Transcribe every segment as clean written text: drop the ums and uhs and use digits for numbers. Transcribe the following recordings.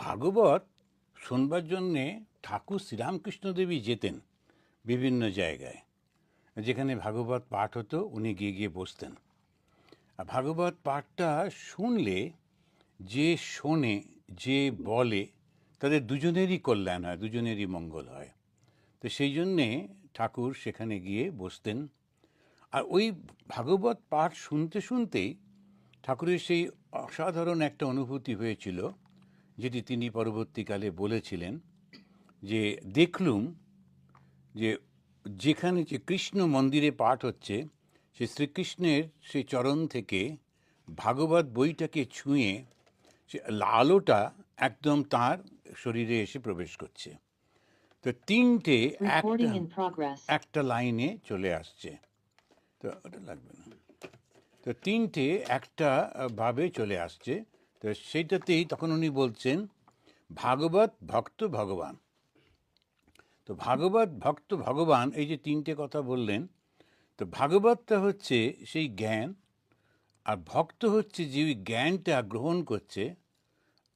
ভাগবত শুনবার জন্যে ঠাকুর শ্রীরামকৃষ্ণদেবী যেতেন বিভিন্ন জায়গায়, যেখানে ভাগবত পাঠ হতো উনি গিয়ে গিয়ে বসতেন। আর ভাগবত পাঠটা শুনলে যে শোনে যে বলে তাদের দুজনেরই কল্যাণ হয়, দুজনেরই মঙ্গল হয়। তো সেই জন্যে ঠাকুর সেখানে গিয়ে বসতেন। আর ওই ভাগবত পাঠ শুনতে শুনতেই ঠাকুরের সেই অসাধারণ একটা অনুভূতি হয়েছিল, যেটি তিনি পরবর্তীকালে বলেছিলেন, যে দেখলুম যে যেখানে যে কৃষ্ণ মন্দিরে পাঠ হচ্ছে, সে শ্রীকৃষ্ণের সেই চরণ থেকে ভাগবত বইটাকে ছুঁয়ে সে আলোটা একদম তার শরীরে এসে প্রবেশ করছে। তো তিনটে একটা লাইনে চলে আসছে। তো ওটা লাগবে না। তো তিনটে একটা ভাবে চলে আসছে। তো সেইটাতেই তখন উনি বলছেন ভাগবত ভক্ত ভগবান। তো ভাগবত ভক্ত ভগবান, এই যে তিনটে কথা বললেন, তো ভাগবতটা হচ্ছে সেই জ্ঞান, আর ভক্ত হচ্ছে যে ওই জ্ঞানটা গ্রহণ করছে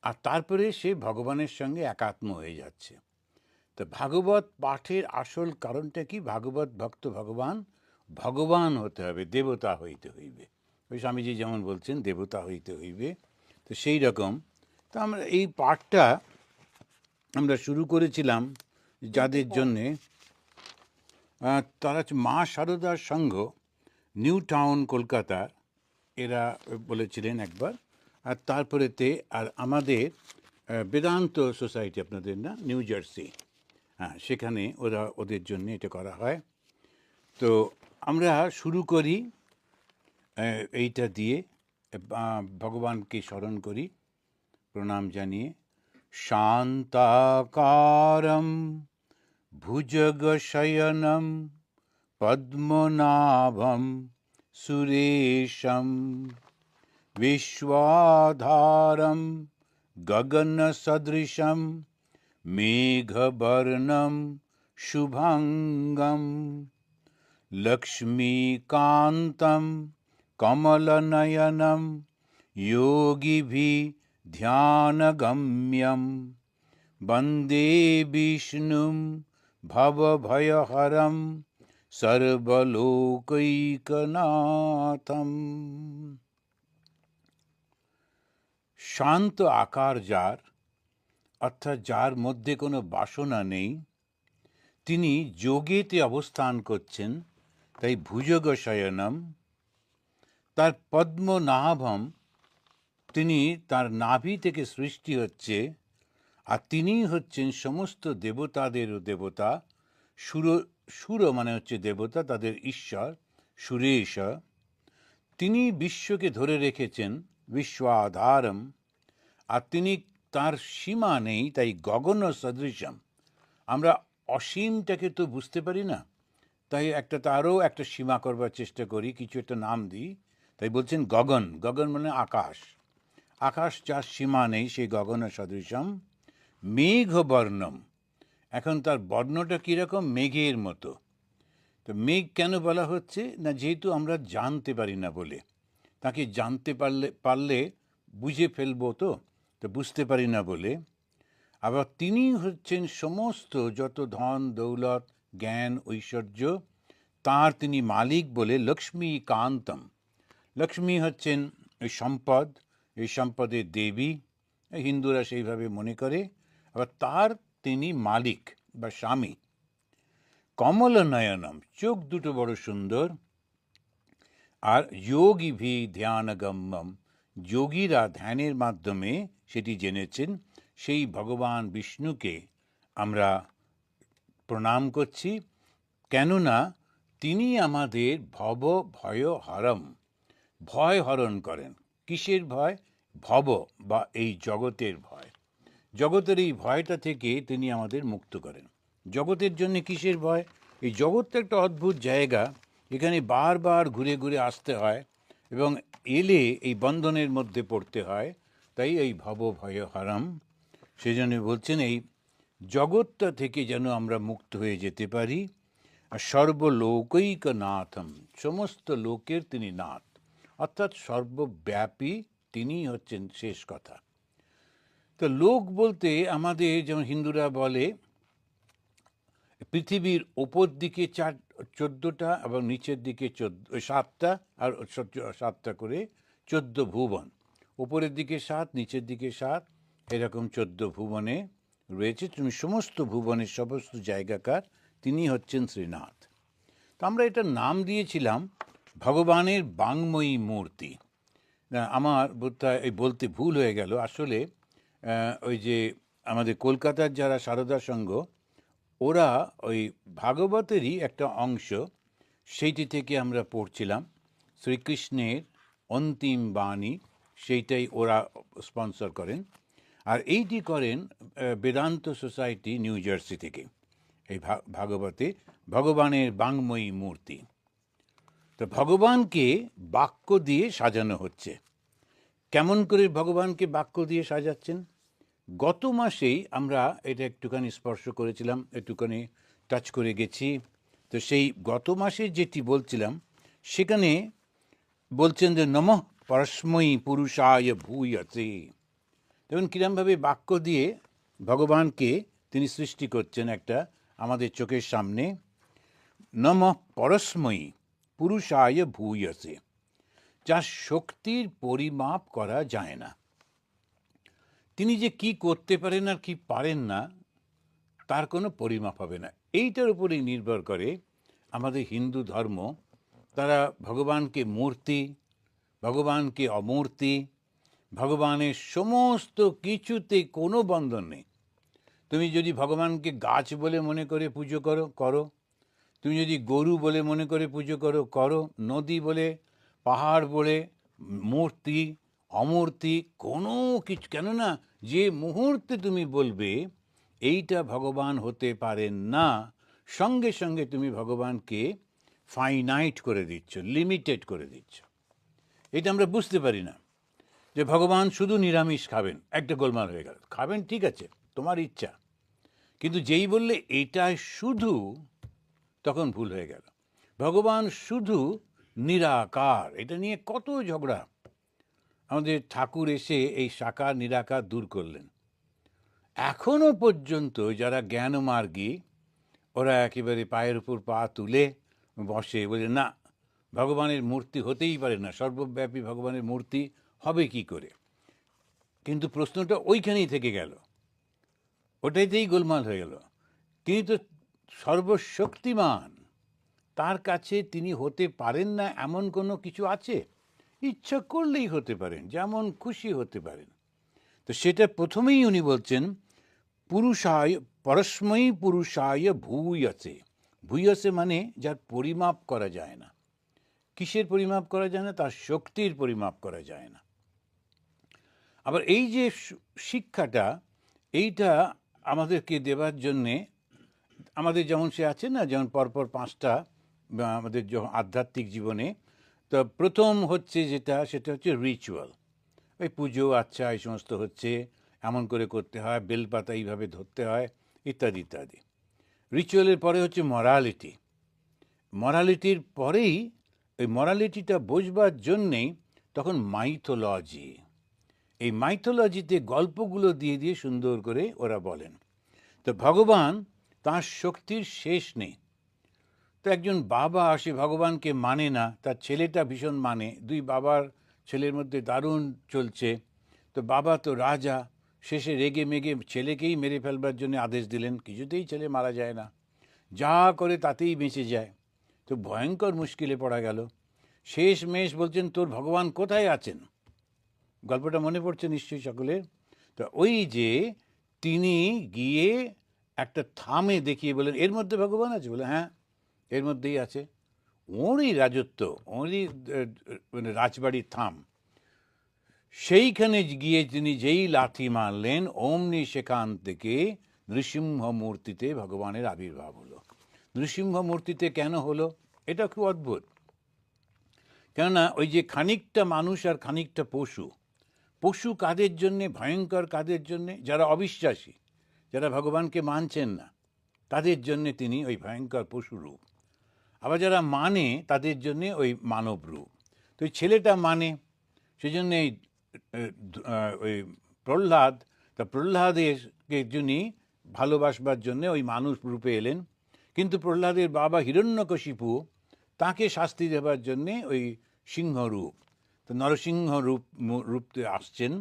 আর তারপরে সে ভগবানের সঙ্গে একাত্ম হয়ে যাচ্ছে। তো ভাগবত পাঠের আসল কারণটা কি? ভাগবত ভক্ত ভগবান, ভগবান হতে হবে, দেবতা হইতে হইবে। ওই স্বামীজি যেমন বলছেন দেবতা হইতে হইবে। তো সেই রকম তো আমরা এই পাঠটা আমরা শুরু করেছিলাম যাদের জন্যে, তারা হচ্ছে মা সারদার সংঘ, নিউ টাউন, কলকাতা, এরা বলেছিলেন একবার। আর তারপরেতে আর আমাদের বেদান্ত সোসাইটি, আপনাদের না, নিউ জার্সি, হ্যাঁ, সেখানে ওরা ওদের জন্য এটা করা হয়। তো আমরা শুরু করি এইটা দিয়ে, ভগবানকে স্মরণ করি প্রণাম জানিয়ে। শান্তাকারম ভুজগশয়নম পদ্মনাভম সুরেশম विश्वाधारं गगनसदृशं मेघवर्णं शुभांगं लक्ष्मीकान्तं कमलनयनं योगिभिः ध्यानगम्यं वन्दे विष्णुं भवभयहरं सर्वलोकैकनाथम्। শান্ত আকার যার, অর্থাৎ যার মধ্যে কোনো বাসনা নেই, তিনি যোগেতে অবস্থান করছেন, তাই ভুজগশয়নম। তার পদ্মনাভম, তিনি তার নাভি থেকে সৃষ্টি হচ্ছে, আর তিনি হচ্ছেন সমস্ত দেবতাদেরও দেবতা। সুর মানে হচ্ছে দেবতা, তাদের ঈশ্বর সুরেশ। তিনি বিশ্বকে ধরে রেখেছেন বিশ্বাধারম, আর তিনি, তার সীমা নেই, তাই গগন সদৃশম। আমরা অসীমটাকে তো বুঝতে পারি না, তাই তারও একটা সীমা করবার চেষ্টা করি, কিছু একটা নাম দিই। তাই বলছেন গগন, গগন মানে আকাশ, আকাশ যার সীমা নেই সেই গগন সদৃশম। মেঘ বর্ণম, এখন তার বর্ণটা কীরকম? মেঘের মতো। তো মেঘ কেন বলা হচ্ছে না? যেহেতু আমরা জানতে পারি না বলে, তাকে জানতে পারলে বুঝে ফেলবো, তো বুঝতে পারি না বলে। আবার তিনি হচ্ছেন সমস্ত যত ধন দৌলত জ্ঞান ঐশ্বর্য, তার তিনি মালিক বলে লক্ষ্মী কান্তম। লক্ষ্মী হচ্ছেন ওই সম্পদ, এই সম্পদের দেবী, হিন্দুরা সেইভাবে মনে করে। আবার তার তিনি মালিক বা স্বামী। কমল নয়নম, চোখ দুটো বড় সুন্দর। আর যোগী ভি ধ্যানগম্যম, যোগীরা ধ্যানের মাধ্যমে সেটি জেনেছেন। সেই ভগবান বিষ্ণুকে আমরা প্রণাম করছি, কেননা তিনি আমাদের ভব ভয় হরম, ভয় হরণ করেন। কিসের ভয়? ভব বা এই জগতের ভয়। জগতের এই ভয়টা থেকে তিনি আমাদের মুক্ত করেন। জগতের জন্য কিসের ভয়? এই জগৎটা একটা অদ্ভুত জায়গা, এখানে বারবার ঘুরে ঘুরে আসতে হয় এবং এলে এই বন্ধনের মধ্যে পড়তে হয়, তাই এই ভব ভয় হরম। সেজন্য বলছেন এই জগৎটা থেকে যেন আমরা মুক্ত হয়ে যেতে পারি। আর সর্বলোকৈক নাথম, সমস্ত লোকের তিনি নাথ, অর্থাৎ সর্বব্যাপী, তিনি হচ্ছেন শেষ কথা। তো লোক বলতে আমাদের যেমন হিন্দুরা বলে পৃথিবীর ওপর দিকে 14টা এবং নিচের দিকে 7টা, আর 7টা করে 14 ভুবন, ওপরের দিকে 7, নিচের দিকে 7, এরকম 14 ভুবনে রয়েছে। তুমি সমস্ত ভুবনের সমস্ত জায়গাকার তিনি হচ্ছেন শ্রীনাথ। তো আমরা এটার নাম দিয়েছিলাম ভগবানের বাংময়ী মূর্তি। আমার বলতে ভুল হয়ে গেল, আসলে ওই যে আমাদের কলকাতার যারা সারদা সংঘ, ওরা ওই ভাগবতেরই একটা অংশ, সেইটি থেকে আমরা পড়ছিলাম শ্রীকৃষ্ণের অন্তিম বাণী, সেইটাই ওরা স্পন্সর করেন। আর এইটি করেন বেদান্ত সোসাইটি নিউ জার্সি থেকে। এই ভাগবতে ভগবানের বাংময়ী মূর্তি। তো ভগবানকে বাক্য দিয়ে সাজানো হচ্ছে। কেমন করে ভগবানকে বাক্য দিয়ে সাজাচ্ছেন? গত মাসেই আমরা এটা একটুখানি স্পর্শ করেছিলাম, একটুখানি টাচ করে গেছি। তো সেই গত মাসে যেটি বলছিলাম, সেখানে বলছেন যে নমঃ পরস্মৈ পুরুষায় ভূয়সে। দেখুন কিরমভাবে বাক্য দিয়ে ভগবানকে তিনি সৃষ্টি করছেন একটা আমাদের চোখের সামনে। নমঃ পরস্মৈ পুরুষায় ভূয়সে, যার শক্তির পরিমাপ করা যায় না। তিনি যে কি করতে পারেন আর কি পারেন না, তার কোনো পরিমাপ হবে না। এইটার উপরেই নির্ভর করে আমাদের হিন্দু ধর্ম। তারা ভগবানকে মূর্তি, ভগবানকে অমূর্তি, ভগবানের সমস্ত কিছুতে কোনো বন্ধন নেই। তুমি যদি ভগবানকে গাছ বলে মনে করে পুজো করো, তুমি যদি গরু বলে মনে করে পুজো করো, নদী বলে, পাহাড় বলে, মূর্তি অমূর্তি কোনো কিছু, কেননা যে মুহূর্তে তুমি বলবে এইটা ভগবান হতে পারেন না, সঙ্গে সঙ্গে তুমি ভগবানকে ফাইনাইট করে দিচ্ছ, লিমিটেড করে দিচ্ছ। এটা আমরা বুঝতে পারি না যে ভগবান শুধু নিরামিষ খাবেন, একটা গোলমাল হয়ে গেল। খাবেন ঠিক আছে, তোমার ইচ্ছা, কিন্তু যেই বললে এটা শুধু, তখন ভুল হয়ে গেল। ভগবান শুধু নিরাকার, এটা নিয়ে কত ঝগড়া। আমাদের ঠাকুর এসে এই সাকার নিরাকার দূর করলেন। এখনো পর্যন্ত যারা জ্ঞানমার্গী, ওরা একেবারে পায়ের উপর পা তুলে বসে, বলে না, ভগবানের মূর্তি হতেই পারে না, সর্বব্যাপী ভগবানের মূর্তি হবে কি করে। কিন্তু প্রশ্নটা ওইখানেই থেকে গেল, ওটাইতেই গোলমাল হয়ে গেল। তিনি তো সর্বশক্তিমান, তার কাছে তিনি হতে পারেন না এমন কোনো কিছু আছে? ইচ্ছা করলেই হতে পারেন, যেমন খুশি হতে পারেন। তো সেটা প্রথমেই উনি বলছেন পুরুষায় পরস্মৈ পুরুষায় ভূয়সে। ভূয়সে মানে যার পরিমাপ করা যায় না। কিসের পরিমাপ করা যায় না? তার শক্তির পরিমাপ করা যায় না। আবার এই যে শিক্ষাটা, এইটা আমাদেরকে দেবার জন্যে, আমাদের যেমন সে আছে না, যেমন পরপর 5টা আমাদের আধ্যাত্মিক জীবনে, তো প্রথম হচ্ছে সেটা হচ্ছে রিচুয়াল। ওই পুজো আচ্ছা এই সমস্ত হচ্ছে, এমন করে করতে হয়, বেলপাতা এইভাবে ধরতে হয়, ইত্যাদি ইত্যাদি। রিচুয়ালের পরে হচ্ছে মরালিটি। মরালিটির পরেই, ওই মরালিটিটা বোঝবার জন্যেই তখন মাইথোলজি। এই মাইথোলজিতে গল্পগুলো দিয়ে দিয়ে সুন্দর করে ওরা বলেন। তো ভগবান, তাঁর শক্তির শেষ নেই। তো একজন বাবা সে ভগবানকে মানে না, তার ছেলেটা ভীষণ মানে, দুই বাবার ছেলের মধ্যে দারুণ চলছে। তো বাবা তো রাজা, শেষে রেগে মেগে ছেলেকেই মেরে ফেলবার জন্য আদেশ দিলেন। কিছুতেই ছেলে মারা যায় না, যা করে তাতেই বেঁচে যায়। তো ভয়ঙ্কর মুশকিলে পড়া গেল। শেষ মেশ বলছেন, তোর ভগবান কোথায় আছেন? গল্পটা মনে পড়ছে নিশ্চয়ই সকলের। তো ওই যে তিনি গিয়ে একটা থামে দেখিয়ে বলেন, এর মধ্যে ভগবান আছে? বলে হ্যাঁ, এর মধ্যেই আছে। ওরই রাজত্ব, ওরই মানে রাজবাড়ির থাম। সেইখানে গিয়ে তিনি যেই লাথি মারলেন, অমনি সেখান থেকে নৃসিংহ মূর্তিতে ভগবানের আবির্ভাব হলো। নৃসিংহ মূর্তিতে কেন হলো? এটা খুব অদ্ভুত। কেননা ওই যে খানিকটা মানুষ আর খানিকটা পশু, পশু কাদের জন্যে ভয়ঙ্কর? কাদের জন্যে? যারা অবিশ্বাসী, যারা ভগবানকে মানছেন না, তাদের জন্যে তিনি ওই ভয়ঙ্কর পশু রূপ। আবার যারা মানে তাদের জন্যে ওই মানব রূপ। তো ওই ছেলেটা মানে, সেই জন্যে ওই প্রহ্লাদ তা প্রহ্লাদেরকে যিনি ভালোবাসবার জন্যে ওই মানুষ রূপে এলেন, কিন্তু প্রহ্লাদের বাবা হিরণ্যকশিপু তাকে শাস্তি দেবার জন্যে ওই সিংহরূপ, তো নরসিংহ রূপে আসছেন।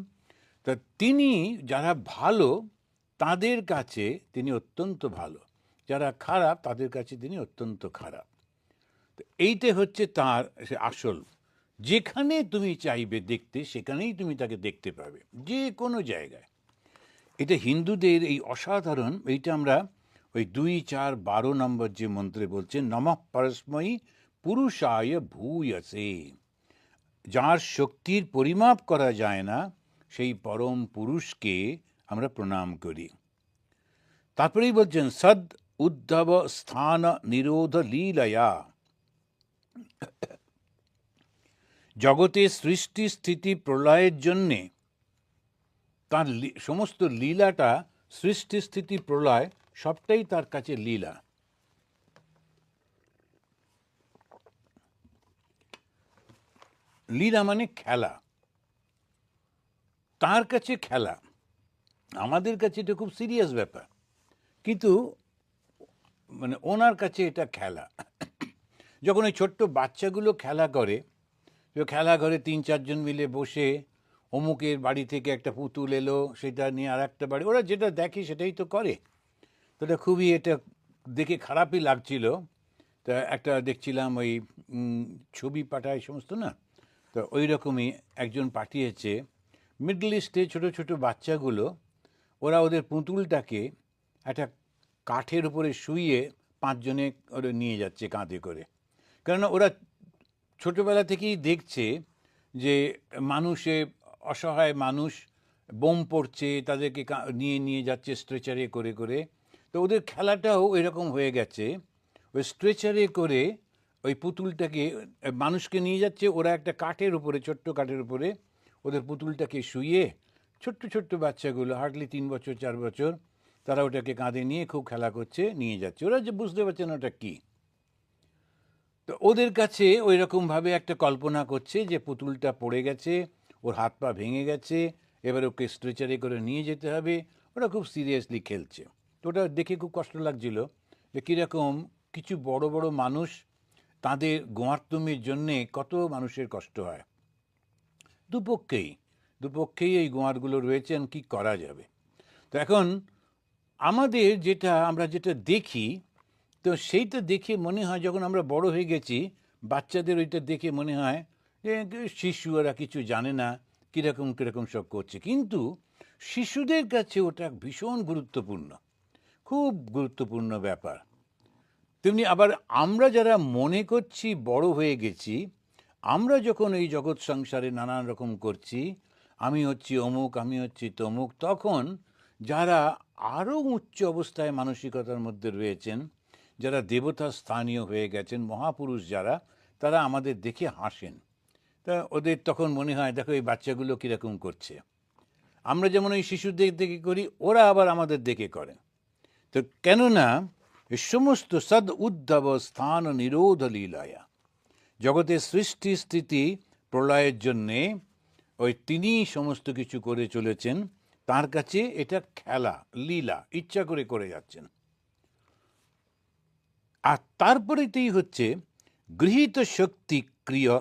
তা তিনি যারা ভালো তাদের কাছে তিনি অত্যন্ত ভালো, যারা খারাপ তাদের কাছে তিনি অত্যন্ত খারাপ। তো এইটা হচ্ছে তার আসল। যেখানে তুমি চাইবে দেখতে সেখানেই তুমি তাকে দেখতে পাবে, যে কোনো জায়গায়। এটা হিন্দুদের এই অসাধারণ, এইটা আমরা ওই 2, 4, 12 নম্বর যে মন্ত্রে বলছেন, নমঃ পরস্মৈ পুরুষায় ভূয়সে, যার শক্তির পরিমাপ করা যায় না সেই পরম পুরুষকে আমরা প্রণাম করি। তারপরেই বলছেন সদ উদ্ধব স্থান নিরোধ লীলয়া, জগতে সৃষ্টি স্থিতি প্রলয়ের জন্যে তার সমস্ত লীলাটা, সৃষ্টি স্থিতি প্রলয় সবটাই তার কাছে লীলা। লীলা মানে খেলা, তার কাছে খেলা। আমাদের কাছে এটা খুব সিরিয়াস ব্যাপার, কিন্তু মানে ওনার কাছে এটা খেলা। যখন ওই ছোট্ট বাচ্চাগুলো খেলা করে, খেলা ঘরে 3-4 জন মিলে বসে, অমুকের বাড়ি থেকে একটা পুতুল এলো, সেটা নিয়ে আর একটা বাড়ি, ওরা যেটা দেখে সেটাই তো করে। তো এটা খুবই, এটা দেখে খারাপই লাগছিল। তা একটা দেখছিলাম ওই ছবি পাঠায় সমস্ত না, তো ওই রকমই একজন পাঠিয়েছে মিডল ইস্টে ছোটো ছোটো বাচ্চাগুলো, ওরা ওদের পুতুলটাকে একটা কাঠের উপরে শুইয়ে 5 জনে ওরা নিয়ে যাচ্ছে কাঁধে করে। কেননা ওরা ছোটোবেলা থেকেই দেখছে যে মানুষে, অসহায় মানুষ বোম পড়ছে, তাদেরকে নিয়ে নিয়ে যাচ্ছে স্ট্রেচারে করে করে। তো ওদের খেলাটাও এরকম হয়ে গেছে, ওই স্ট্রেচারে করে ওই পুতুলটাকে, মানুষকে নিয়ে যাচ্ছে, ওরা একটা কাঠের উপরে, ছোট্ট কাঠের উপরে ওদের পুতুলটাকে শুইয়ে, ছোট্ট ছোট্ট বাচ্চাগুলো হার্ডলি 3 বছর 4 বছর, তারা ওটাকে কাঁধে নিয়ে খুব খেলা করছে, নিয়ে যাচ্ছে। ওরা যে বুঝতে পারছে না ওটা কী। তো ওদের কাছে ওই রকমভাবে একটা কল্পনা করছে যে পুতুলটা পড়ে গেছে, ওর হাত পা ভেঙে গেছে, এবার ওকে স্ট্রেচারে করে নিয়ে যেতে হবে। ওরা খুব সিরিয়াসলি খেলছে। তো ওটা দেখে খুব কষ্ট লাগছিল যে কীরকম কিছু বড় বড় মানুষ, তাদের গোয়ার্তুমির জন্যে কত মানুষের কষ্ট হয়। দুপক্ষেই এই গোয়ারগুলো রয়েছেন, কি করা যাবে। তো এখন আমাদের আমরা যেটা দেখি, তো সেইটা দেখে মনে হয়, যখন আমরা বড় হয়ে গেছি, বাচ্চাদের ওইটা দেখে মনে হয় যে শিশু, ওরা কিছু জানে না, কীরকম কীরকম সব করছে। কিন্তু শিশুদের কাছে ওটা ভীষণ গুরুত্বপূর্ণ, খুব গুরুত্বপূর্ণ ব্যাপার। তেমনি আবার আমরা যারা মনে করছি বড় হয়ে গেছি, আমরা যখন এই জগৎ সংসারে নানান রকম করছি, আমি হচ্ছি অমুক, আমি হচ্ছি তমুক, তখন যারা আরও উচ্চ অবস্থায় মানসিকতার মধ্যে রয়েছেন, যারা দেবতা স্থানীয় হয়ে গেছেন, মহাপুরুষ যারা, তারা আমাদের দেখে হাসেন। তা ওদের তখন মনে হয়, দেখো এই বাচ্চাগুলো কীরকম করছে। আমরা যেমন ওই শিশুদের দেখে করি, ওরা আবার আমাদের দেখে করে। তো কেননা সমস্ত সদ উদ্ধব স্থান নিরোধ লীলায়া, জগতের সৃষ্টি স্থিতি প্রলয়ের জন্যে ওই তিনি সমস্ত কিছু করে চলেছেন। তার কাছে এটা খেলা, লীলা, ইচ্ছা করে করে যাচ্ছেন। আর তারপরেতেই হচ্ছে গৃহীত শক্তি ক্রিয়া,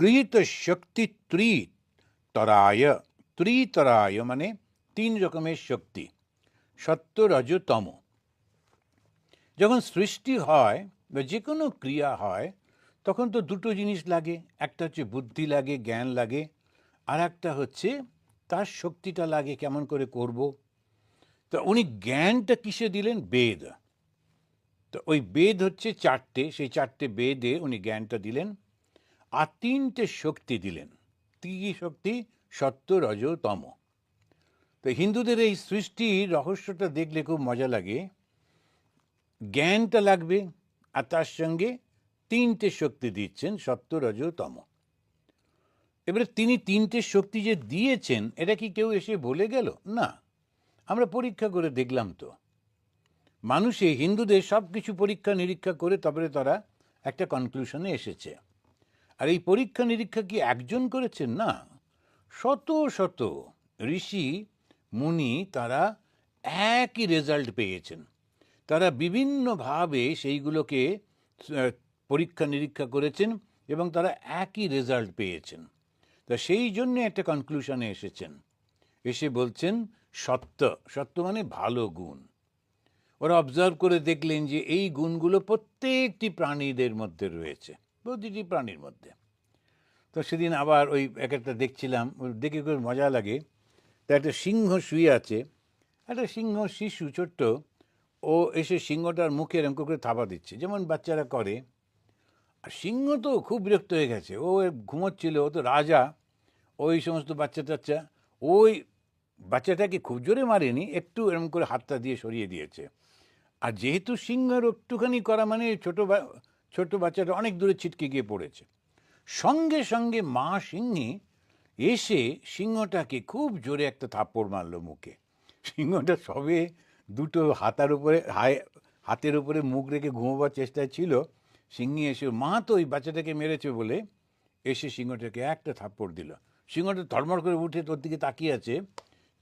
গৃহীত শক্তি ত্রিতরায় মানে 3 রকমের শক্তি, সত্য রজ তম। যখন সৃষ্টি হয় বা যে কোনো ক্রিয়া হয়, তখন তো দুটো জিনিস লাগে, একটা হচ্ছে বুদ্ধি লাগে, জ্ঞান লাগে, আর একটা হচ্ছে তার শক্তিটা লাগে, কেমন করে করব। তো উনি জ্ঞানটা কিসে দিলেন? বেদ। তো ওই বেদ হচ্ছে 4টে, সেই 4টে বেদে উনি জ্ঞানটা দিলেন, আর 3টে শক্তি দিলেন। কি শক্তি? সত্য রজ তম। তো হিন্দুদের এই সৃষ্টির রহস্যটা দেখলে খুব মজা লাগে। জ্ঞানটা লাগবে, আর তার সঙ্গে 3টে শক্তি দিচ্ছেন, সত্য রজ তম। এবারে তিনি 3টে শক্তি যে দিয়েছেন, এটা কি কেউ এসে বলে গেল? না, আমরা পরীক্ষা করে দেখলাম। তো মানুষে, হিন্দুদের সব কিছু পরীক্ষা নিরীক্ষা করে তবে তারা একটা কনক্লুশনে এসেছে। আর এই পরীক্ষা নিরীক্ষা কি একজন করেছেন? না, শত শত ঋষি মুনি তারা একই রেজাল্ট পেয়েছেন। তারা বিভিন্নভাবে সেইগুলোকে পরীক্ষা নিরীক্ষা করেছেন এবং তারা একই রেজাল্ট পেয়েছেন। তা সেই জন্য একটা কনক্লুশনে এসেছেন, এসে বলছেন সত্য। সত্য মানে ভালো গুণ। ওরা অবজার্ভ করে দেখলেন যে এই গুণগুলো প্রত্যেকটি প্রাণীদের মধ্যে রয়েছে, প্রতিটি প্রাণীর মধ্যে। তো সেদিন আবার ওই এক একটা দেখছিলাম, দেখে খুব মজা লাগে। তা একটা সিংহ শুয়ে আছে, একটা সিংহ শিশু ছোট্ট, ও এসে সিংহটার মুখে এরকম করে থাবা দিচ্ছে, যেমন বাচ্চারা করে। আর সিংহ তো খুব বিরক্ত হয়ে গেছে, ও ঘুমোচ্ছিল, ও তো রাজা, ওই সমস্ত বাচ্চা টাচ্চা, ওই বাচ্চাটাকে খুব জোরে মারেনি, একটু এরকম করে হাতটা দিয়ে সরিয়ে দিয়েছে। আর যেহেতু সিংহের একটুখানি করা মানে ছোট বাচ্চাটা অনেক দূরে ছিটকে গিয়ে পড়েছে। সঙ্গে সঙ্গে মা সিংহী এসে সিংহটাকে খুব জোরে একটা থাপ্পড় মারল মুখে। সিংহটা সবে দুটো হাতের উপরে মুখ রেখে ঘুমোবার চেষ্টায় ছিল, সিংহী এসে, মা তো ওই বাচ্চাটাকে মেরেছে বলে এসে সিংহটাকে একটা থাপ্পড় দিল। সিংহটা ধর্মর করে উঠে তোর দিকে তাকিয়ে আছে,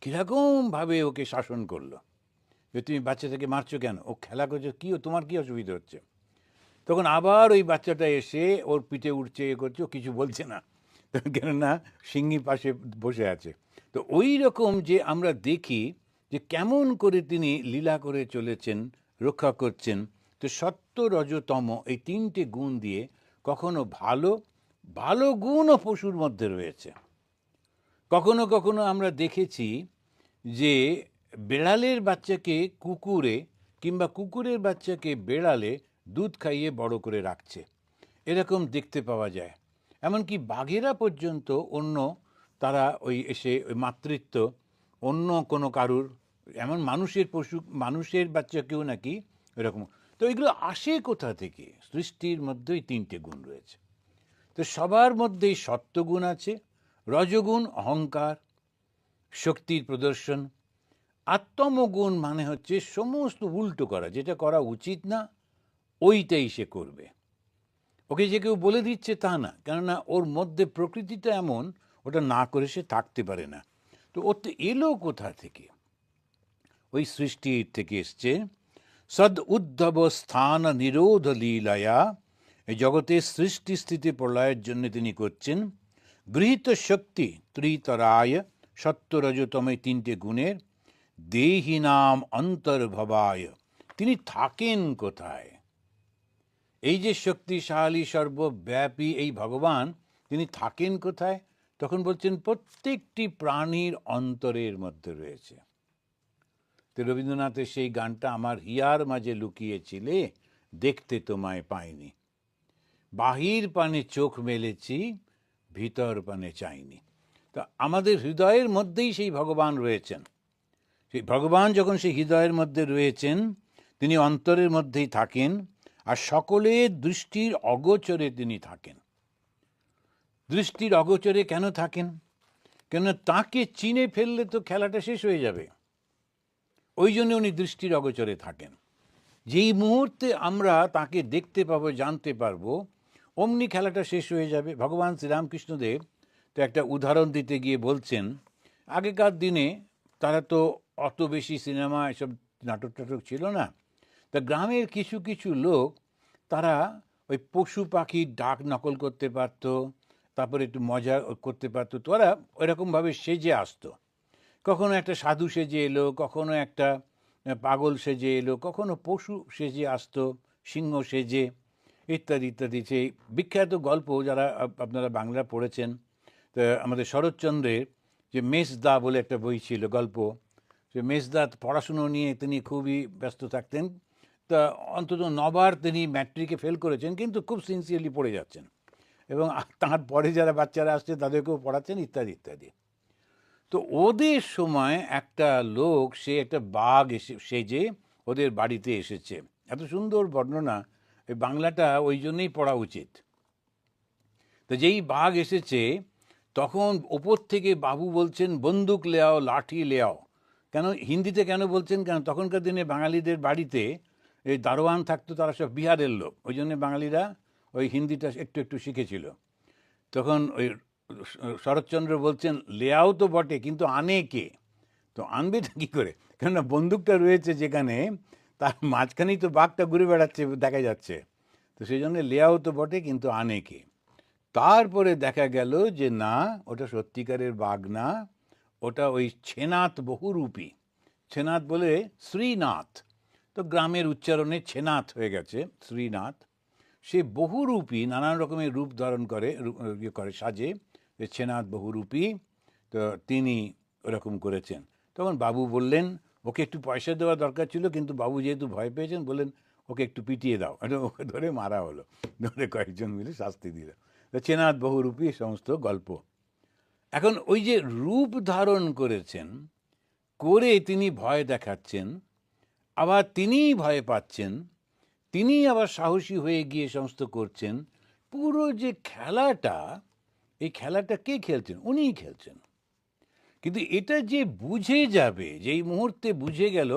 কীরকমভাবে ওকে শাসন করলো, যে তুমি বাচ্চাটাকে মারছো কেন, ও খেলা করছো, কী তোমার কী অসুবিধা হচ্ছে? তখন আবার ওই বাচ্চাটা এসে ওর পিঠে উঠছে, এ করছে, ও কিছু বলছে না, কেননা সিংহী পাশে বসে আছে। তো ওই রকম যে আমরা দেখি যে কেমন করে তিনি লীলা করে চলেছেন, রক্ষা করছেন। তো সত্য, রজতম এই তিনটে গুণ দিয়ে কখনো ভালো ভালো গুণও পশুর মধ্যে রয়েছে। কখনো কখনো আমরা দেখেছি যে বেড়ালের বাচ্চাকে কুকুরে, কিংবা কুকুরের বাচ্চাকে বেড়ালে দুধ খাইয়ে বড় করে রাখছে, এরকম দেখতে পাওয়া যায়। এমনকি বাঘেরা পর্যন্ত অন্য, তারা ওই এসে ওই মাতৃত্ব অন্য কোনো কারুর, এমন মানুষের বাচ্চাকেও নাকি এরকম। তো এগুলো আসে কোথা থেকে? সৃষ্টির মধ্যেই তিনটে গুণ রয়েছে। তো সবার মধ্যেই সত্ত্বগুণ আছে, রজগুণ অহংকার, শক্তির প্রদর্শন, আর তমগুণ মানে হচ্ছে সমস্ত উল্টো করা, যেটা করা উচিত না ওইটাই সে করবে। ওকে যে কেউ বলে দিচ্ছে তা না, কেননা ওর মধ্যে প্রকৃতিটা এমন, ওটা না করে সে থাকতে পারে না। তো ওর তো এলো কোথা থেকে? ওই সৃষ্টির থেকে এসছে। সদ উদ্ধব স্থান নিরোধ লীলায়া, এই জগতের সৃষ্টি স্থিতি প্রলয়ের জন্য তিনি করছেন। গৃহীত শক্তি ত্রিতরায়, সত্য রজতম এই তিনটে গুণের দেহি নাম অন্তর্ভবায়, তিনি থাকেন কোথায়? এই যে শক্তিশালী সর্বব্যাপী এই ভগবান, তিনি থাকেন কোথায়? তখন বলছেন প্রত্যেকটি প্রাণীর অন্তরের মধ্যে রয়েছে। তো রবীন্দ্রনাথের সেই গানটা, আমার হিয়ার মাঝে লুকিয়েছিলে, দেখতে তোমায় পাইনি, বাহির পানে চোখ মেলেছি, ভিতর পানে চাইনি। তা আমাদের হৃদয়ের মধ্যেই সেই ভগবান রয়েছেন। সেই ভগবান যখন সেই হৃদয়ের মধ্যে রয়েছেন, তিনি অন্তরের মধ্যেই থাকেন, আর সকলের দৃষ্টির অগোচরে তিনি থাকেন। দৃষ্টির অগোচরে কেন থাকেন? কেন তাকে চিনে ফেললে তো খেলাটা শেষ হয়ে যাবে, ওই জন্য উনি দৃষ্টির অগোচরে থাকেন। যেই মুহূর্তে আমরা তাকে দেখতে পাবো, জানতে পারবো, অমনি খেলাটা শেষ হয়ে যাবে। ভগবান শ্রীরামকৃষ্ণদেব তো একটা উদাহরণ দিতে গিয়ে বলছেন, আগেকার দিনে তারা তো অত বেশি সিনেমা এসব নাটক টাটক ছিল না, তা গ্রামের কিছু কিছু লোক তারা ওই পশু পাখির ডাক নকল করতে পারত, তারপরে একটু মজা করতে পারতো, তো ওরা ওইরকমভাবে সেজে আসতো। কখনো একটা সাধু সেজে এলো, কখনো একটা পাগল সেজে এলো, কখনো পশু সেজে আসতো, সিংহ সেজে, ইত্যাদি ইত্যাদি। সেই বিখ্যাত গল্প যারা আপনারা বাংলা পড়েছেন, তা আমাদের শরৎচন্দ্রের যে মেজদা বলে একটা বই ছিল, গল্প, সে মেজদা পড়াশুনো নিয়ে তিনি খুবই ব্যস্ত থাকতেন। তা অন্তত 9বার তিনি ম্যাট্রিকে ফেল করেছেন, কিন্তু খুব সিনসিয়ারলি পড়ে যাচ্ছেন, এবং তার পরে যারা বাচ্চারা আসছে তাদেরকেও পড়াচ্ছেন, ইত্যাদি ইত্যাদি। তো ওদের সময় একটা লোক, সে একটা বাঘ সেজে ওদের বাড়িতে এসেছে। এত সুন্দর বর্ণনা, এই বাংলাটা ওই জন্যই পড়া উচিত। তো যেই বাঘ এসেছে, তখন ওপর থেকে বাবু বলছেন, বন্দুক লেয়াও, লাঠি লেয়াও। কেন হিন্দিতে কেন বলছেন? কেন তখনকার দিনে বাঙালিদের বাড়িতে এই দারোয়ান থাকতো, তারা সব বিহারের লোক, ওই জন্য বাঙালিরা ওই হিন্দিটা একটু একটু শিখেছিল। তখন ওই শরৎচন্দ্র বলছেন, লেয়াও তো বটে, কিন্তু আনে কে? তো আনবেটা কী করে? কেননা বন্দুকটা রয়েছে যেখানে, তার মাঝখানেই তো বাঘটা ঘুরে বেড়াচ্ছে, দেখা যাচ্ছে। তো সেই জন্য লেয়াও তো বটে, কিন্তু আনে কে? তারপরে দেখা গেল যে না, ওটা সত্যিকারের বাঘ না, ওটা ওই ছেনাথ বহুরূপী। ছেনাথ বলে শ্রীনাথ, তো গ্রামের উচ্চারণে ছেনাথ হয়ে গেছে শ্রীনাথ। সে বহুরূপী, নানান রকমের রূপ ধারণ করে, ইয়ে করে, সাজে, যে ছেনাথ বহুরূপী। তো তিনি ওরকম করেছেন। তখন বাবু বললেন, ওকে একটু পয়সা দেওয়া দরকার ছিল, কিন্তু বাবু যেহেতু ভয় পেয়েছেন বললেন ওকে একটু পিটিয়ে দাও। এটা ওকে ধরে মারা হলো, ধরে কয়েকজন মিলে শাস্তি দিল। তো ছেনাথ বহুরূপী সমস্ত গল্প। এখন ওই যে রূপ ধারণ করেছেন, করে তিনি ভয় দেখাচ্ছেন, আবার তিনিই ভয় পাচ্ছেন, তিনি আবার সাহসী হয়ে গিয়ে সমস্ত করছেন। পুরো যে খেলাটা, এই খেলাটা কে খেলছেন? উনিই খেলছেন। কিন্তু এটা যে বুঝে যাবে, যেই মুহূর্তে বুঝে গেল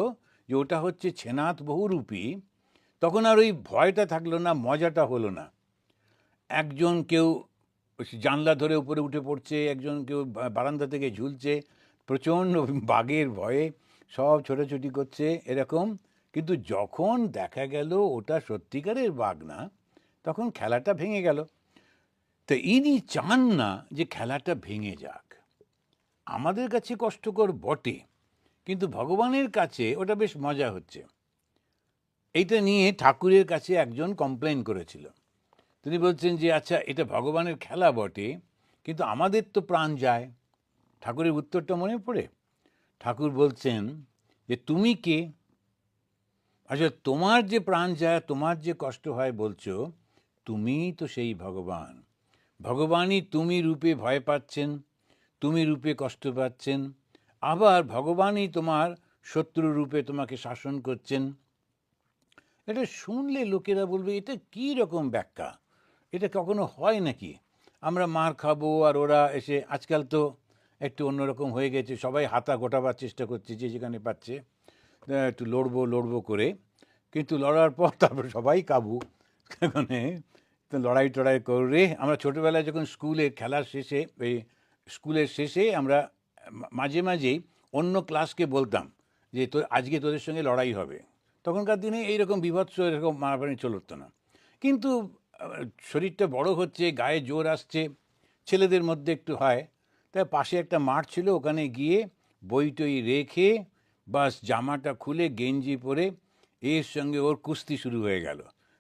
যে ওটা হচ্ছে ছেনাথ বহুরূপী, তখন আর ওই ভয়টা থাকলো না, মজাটা হলো না। একজন কেউ জানলা ধরে উপরে উঠে পড়ছে, একজন কেউ বারান্দা থেকে ঝুলছে, প্রচণ্ড বাঘের ভয়ে সব ছোটাছুটি করছে এরকম। কিন্তু যখন দেখা গেল ওটা সত্যিকারের বাঘ না, তখন খেলাটা ভেঙে গেল। তো ইনি চান না যে খেলাটা ভেঙে যাক। আমাদের কাছে কষ্টকর বটে, কিন্তু ভগবানের কাছে ওটা বেশ মজা হচ্ছে। এইটা নিয়ে ঠাকুরের কাছে একজন কমপ্লেন করেছিল। তিনি বলছেন যে আচ্ছা, এটা ভগবানের খেলা বটে, কিন্তু আমাদের তো প্রাণ যায়। ঠাকুরের উত্তরটা মনে পড়ে? ঠাকুর বলছেন যে তুমি কে? আচ্ছা, তোমার যে প্রাণ যায়, তোমার যে কষ্ট হয় বলছো, তুমিই তো সেই ভগবান। ভগবানই তুমি রূপে ভয় পাচ্ছেন, তুমি রূপে কষ্ট পাচ্ছেন, আবার ভগবানই তোমার শত্রু রূপে তোমাকে শাসন করছেন। এটা শুনলে লোকেরা বলবে এটা কী রকম ব্যাখ্যা, এটা কখনো হয় নাকি? আমরা মার খাবো আর ওরা এসে, আজকাল তো একটু অন্যরকম হয়ে গেছে, সবাই হাতা গোটাবার চেষ্টা করছে যে যেখানে পাচ্ছে, একটু লড়বো লড়বো করে, কিন্তু লড়ার পর তারপর সবাই কাবু। মানে তো লড়াই টড়াই করে, আমরা ছোটোবেলায় যখন স্কুলে খেলার শেষে, এই স্কুলের শেষে আমরা মাঝে মাঝেই অন্য ক্লাসকে বলতাম যে তো আজকে তোদের সঙ্গে লড়াই হবে। তখনকার দিনে এইরকম বিভৎস এরকম মারামারি চলতো না, কিন্তু শরীরটা বড় হচ্ছে, গায়ে জোর আসছে, ছেলেদের মধ্যে একটু হয়। তাই পাশে একটা মাঠ ছিল, ওখানে গিয়ে বই টই রেখে বাস জামাটা খুলে গেঞ্জি পরে এর সঙ্গে ওর কুস্তি শুরু হয়ে গেল।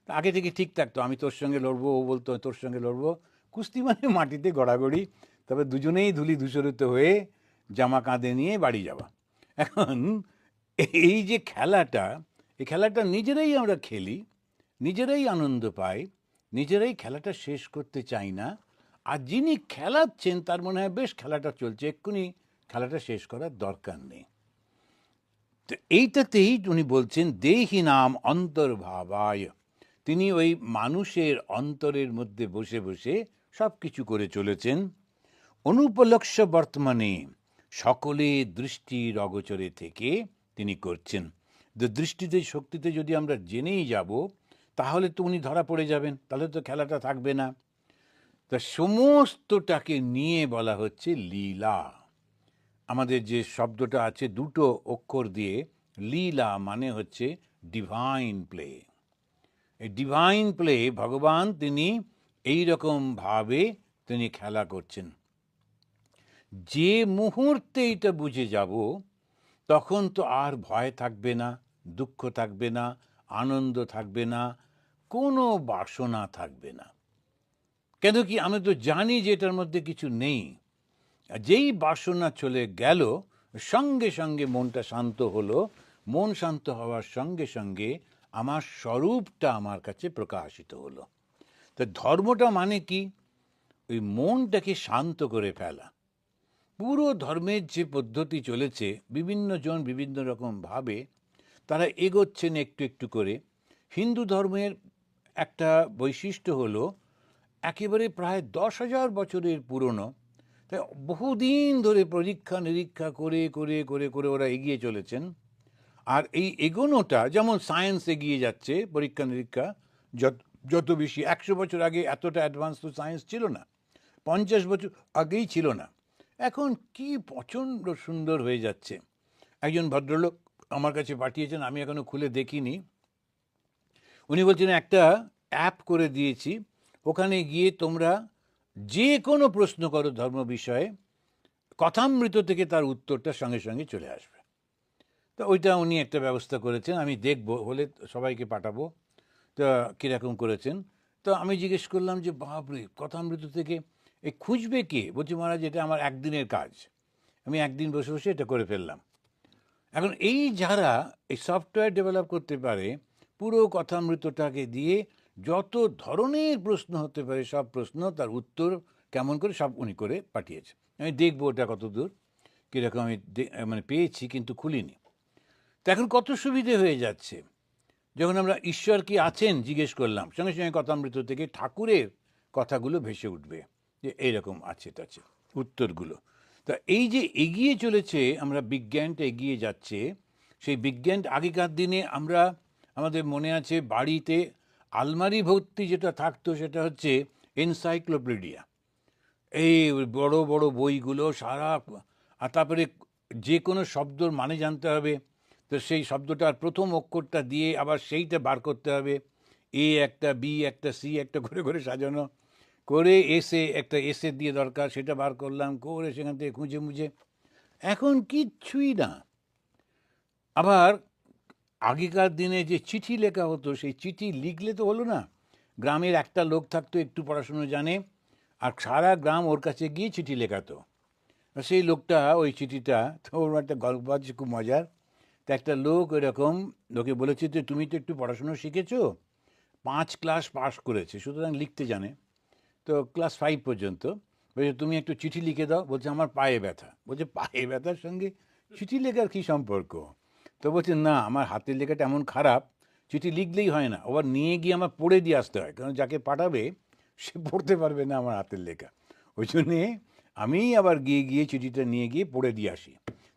আগে থেকে ঠিক থাকতো, আমি তোর সঙ্গে লড়বো, ও বলতো তোর সঙ্গে লড়বো। কুস্তি মানে মাটিতে গড়াগড়ি, তবে দুজনেই ধুলি ধূসরিত হয়ে জামা কাঁধে নিয়ে বাড়ি যাওয়া। এখন এই যে খেলাটা, এই খেলাটা নিজেরাই আমরা খেলি, নিজেরাই আনন্দ পাই, নিজেরাই খেলাটা শেষ করতে চাই না। আর যিনি খেলাচ্ছেন তার মনে হয় বেশ খেলাটা চলছে, এক্ষুনি খেলাটা শেষ করার দরকার নেই। তো এইটাতেই উনি বলছেন দেহি নাম অন্তর্ভাবায়। তিনি ওই মানুষের অন্তরের মধ্যে বসে বসে সব কিছু করে চলেছেন। অনুপলক্ষ্য বর্তমানে সকলে দৃষ্টির অগোচরে থেকে তিনি করছেন। দৃষ্টিতে, শক্তিতে যদি আমরা জেনেই যাব, তাহলে তো উনি ধরা পড়ে যাবেন, তাহলে তো খেলাটা থাকবে না। তা সমস্তটাকে নিয়ে বলা হচ্ছে লীলা। আমাদের যে শব্দটা আছে দুটো অক্ষর দিয়ে, লীলা মানে হচ্ছে ডিভাইন প্লে। এই ডিভাইন প্লে ভগবান তিনি এই রকম ভাবে তিনি খেলা করছেন। যে মুহূর্তে এটা বুঝে যাব, তখন তো আর ভয় থাকবে না, দুঃখ থাকবে না, আনন্দ থাকবে না, কোনো বাসনা থাকবে না। কেন কি, আমি তো জানি যে এটার মধ্যে কিছু নেই। যেই বাসনা চলে গেল, সঙ্গে সঙ্গে মনটা শান্ত হলো। মন শান্ত হওয়ার সঙ্গে সঙ্গে আমার স্বরূপটা আমার কাছে প্রকাশিত হলো। তা ধর্মটা মানে কি? ওই মনটাকে শান্ত করে ফেলা। পুরো ধর্মের যে পদ্ধতি চলেছে, বিভিন্ন জন বিভিন্ন রকমভাবে তারা এগোচ্ছেন একটু একটু করে। হিন্দু ধর্মের একটা বৈশিষ্ট্য হলো একেবারে প্রায় 10,000 বছরের পুরনো। তাই বহুদিন ধরে পরীক্ষা নিরীক্ষা করে করে করে করে ওরা এগিয়ে চলেছেন। আর এই এগোনোটা, যেমন সায়েন্স এগিয়ে যাচ্ছে, পরীক্ষা নিরীক্ষা যত যত বেশি, 100 বছর আগে এতটা অ্যাডভান্স তো সায়েন্স ছিল না, 50 বছর আগেই ছিল না। এখন কি প্রচণ্ড সুন্দর হয়ে যাচ্ছে। একজন ভদ্রলোক আমার কাছে পাঠিয়েছেন, আমি এখনও খুলে দেখিনি। উনি বলছেন একটা অ্যাপ করে দিয়েছি, ওখানে গিয়ে তোমরা যে কোনো প্রশ্ন করো ধর্ম বিষয়ে, কথামৃত থেকে তার উত্তরটা সঙ্গে সঙ্গে চলে আসবে। তো ওইটা উনি একটা ব্যবস্থা করেছেন, আমি দেখব, হলে সবাইকে পাঠাবো। তা কীরকম করেছেন? তো আমি জিজ্ঞেস করলাম যে বাপরে, কথামৃত থেকে এই খুঁজবে কে? বলছি মহারাজ এটা আমার একদিনের কাজ, আমি একদিন বসে বসে এটা করে ফেললাম। এখন এই যারা এই সফটওয়্যার ডেভেলপ করতে পারে, পুরো কথামৃতটাকে দিয়ে যত ধরনের প্রশ্ন হতে পারে সব প্রশ্ন, তার উত্তর কেমন করে সব উনি করে পাঠিয়েছে। আমি দেখবো ওটা কত দূর কীরকম, আমি মানে পেয়েছি কিন্তু খুলিনি। তো এখন কত সুবিধে হয়ে যাচ্ছে, যখন আমরা ঈশ্বর কি আছেন জিজ্ঞেস করলাম, সঙ্গে সঙ্গে কথামৃত থেকে ঠাকুরের কথাগুলো ভেসে উঠবে, যে এইরকম আছে টাছে উত্তরগুলো। তা এই যে এগিয়ে চলেছে, আমরা বিজ্ঞানটা এগিয়ে যাচ্ছে, সেই বিজ্ঞান আগেকার দিনে আমরা, আমাদের মনে আছে বাড়িতে আলমারি ভর্তি যেটা থাকতো সেটা হচ্ছে এনসাইক্লোপিডিয়া, এই বড় বড় বইগুলো সারা। আর তারপরে যে কোনো শব্দর মানে জানতে হবে, তো সেই শব্দটার প্রথম অক্ষরটা দিয়ে আবার সেইটা বার করতে হবে, এ একটা, বি একটা, সি একটা, করে করে সাজানো, করে এসে একটা এসে দিয়ে দরকার, সেটা বার করলাম, করে সেখান থেকে খুঁজে মুজে। এখন কিচ্ছুই না। আবার আগেকার দিনে যে চিঠি লেখা হতো, সেই চিঠি লিখলে তো হলো না, গ্রামের একটা লোক থাকতো একটু পড়াশুনো জানে, আর সারা গ্রাম ওর কাছে গিয়ে চিঠি লেখাতো। সেই লোকটা ওই চিঠিটা, তো ওর একটা গল্প আছে খুব মজার। তো একটা লোক এরকম, লোকে বলেছে যে তুমি তো একটু পড়াশুনো শিখেছো, 5 ক্লাস পাস করেছে, সুতরাং লিখতে জানে, তো ক্লাস 5 পর্যন্ত। বলছে তুমি একটু চিঠি লিখে দাও। বলছে আমার পায়ে ব্যথা। বলছে পায়ে ব্যথার সঙ্গে চিঠি লেখার কী সম্পর্ক? তো বলছে না, আমার হাতের লেখাটা এমন খারাপ, চিঠি লিখলেই হয় না, আবার নিয়ে গিয়ে আমার পড়ে দিয়ে আসতে হয়, কারণ যাকে পাঠাবে সে পড়তে পারবে না আমার হাতের লেখা। ওই জন্যে আমি আবার গিয়ে গিয়ে চিঠিটা নিয়ে গিয়ে পড়ে দিয়ে আসি।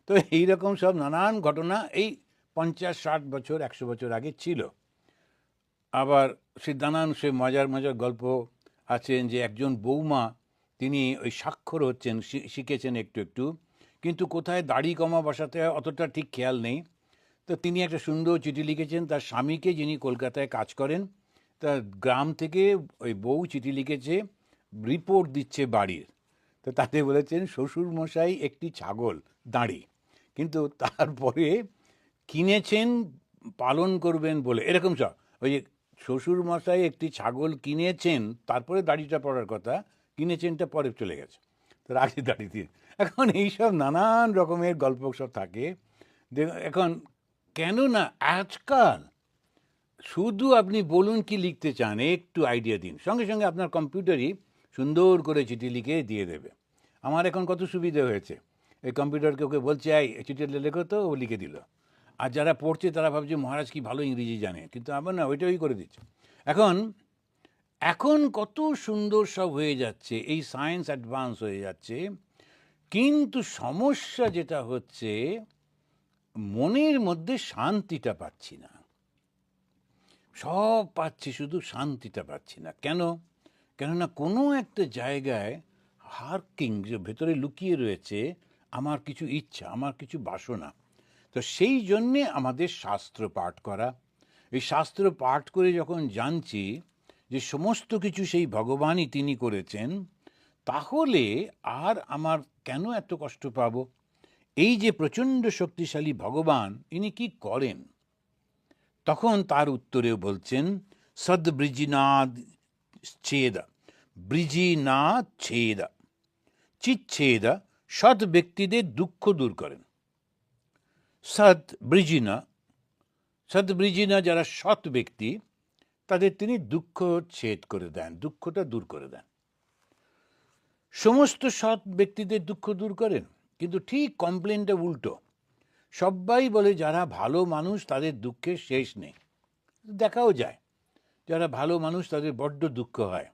তো এইরকম সব নানান ঘটনা এই 50-60 বছর 100 বছর আগে ছিল। আবার সে নানান সে মজার মজার গল্প আছেন, যে একজন বৌমা, তিনি ওই স্বাক্ষর হচ্ছেন, শিখেছেন একটু একটু, কিন্তু কোথায় দাড়ি কমা বসাতে হয় অতটা ঠিক খেয়াল নেই। তো তিনি একটা সুন্দর চিঠি লিখেছেন তার স্বামীকে, যিনি কলকাতায় কাজ করেন। তার গ্রাম থেকে ওই বউ চিঠি লিখেছে, রিপোর্ট দিচ্ছে বাড়ির। তো তাতে বলেছেন শ্বশুরমশাই একটি ছাগল দাঁড়ি, কিন্তু তারপরে কিনেছেন পালন করবেন বলে, এরকম সব। ওই যে শ্বশুরমশাই একটি ছাগল কিনেছেন, তারপরে দাড়িটা পড়ার কথা, কিনেছেনটা পরে চলে গেছে, তার আগে দাড়ি দিয়ে। এখন এইসব নানান রকমের গল্প সব থাকে। এখন কেন না আজকাল শুধু আপনি বলুন কি লিখতে চান, একটু আইডিয়া দিন, সঙ্গে সঙ্গে আপনার কম্পিউটারই সুন্দর করে চিঠি লিখে দিয়ে দেবে। আমার এখন কত সুবিধে হয়েছে, এই কম্পিউটারকে ওকে বলছে এই চিঠিটা লেখো, তো ও লিখে দিল। আর যারা পড়ছে তারা ভাবছে মহারাজ কি ভালো ইংরেজি জানে, কিন্তু আমার না, ওইটাই করে দিচ্ছে। এখন এখন কত সুন্দর সব হয়ে যাচ্ছে, এই সায়েন্স অ্যাডভান্স হয়ে যাচ্ছে, কিন্তু সমস্যা যেটা হচ্ছে, মনের মধ্যে শান্তিটা পাচ্ছি না। সব পাচ্ছি, শুধু শান্তিটা পাচ্ছি না। কেন? কেননা কোনো একটা জায়গায় হার্কিং, যে ভেতরে লুকিয়ে রয়েছে আমার কিছু ইচ্ছা, আমার কিছু বাসনা। তো সেই জন্যে আমাদের শাস্ত্র পাঠ করা। এই শাস্ত্র পাঠ করে যখন জানছি যে সমস্ত কিছু সেই ভগবানই তিনি করেছেন, তাহলে আর আমার কেন এত কষ্ট পাব? এই যে প্রচণ্ড শক্তিশালী ভগবান, ইনি কি করেন? তখন তার উত্তরেও বলছেন সদ্বৃজিনাদ ছেদ, বৃজিনাদ ছেদ, চিচ্ছেদ, সৎ ব্যক্তিদের দুঃখ দূর করেন। সদ্বৃজিনা যারা সৎ ব্যক্তি, তাদের তিনি দুঃখ ছেদ করে দেন, দুঃখটা দূর করে দেন। সমস্ত সৎ ব্যক্তিদের দুঃখ দূর করেন, কিন্তু ঠিক কমপ্লেনটা উল্টো। সবাই বলে যারা ভালো মানুষ তাদের দুঃখের শেষ নেই। দেখাও যায় যারা ভালো মানুষ তাদের বড্ড দুঃখ হয়।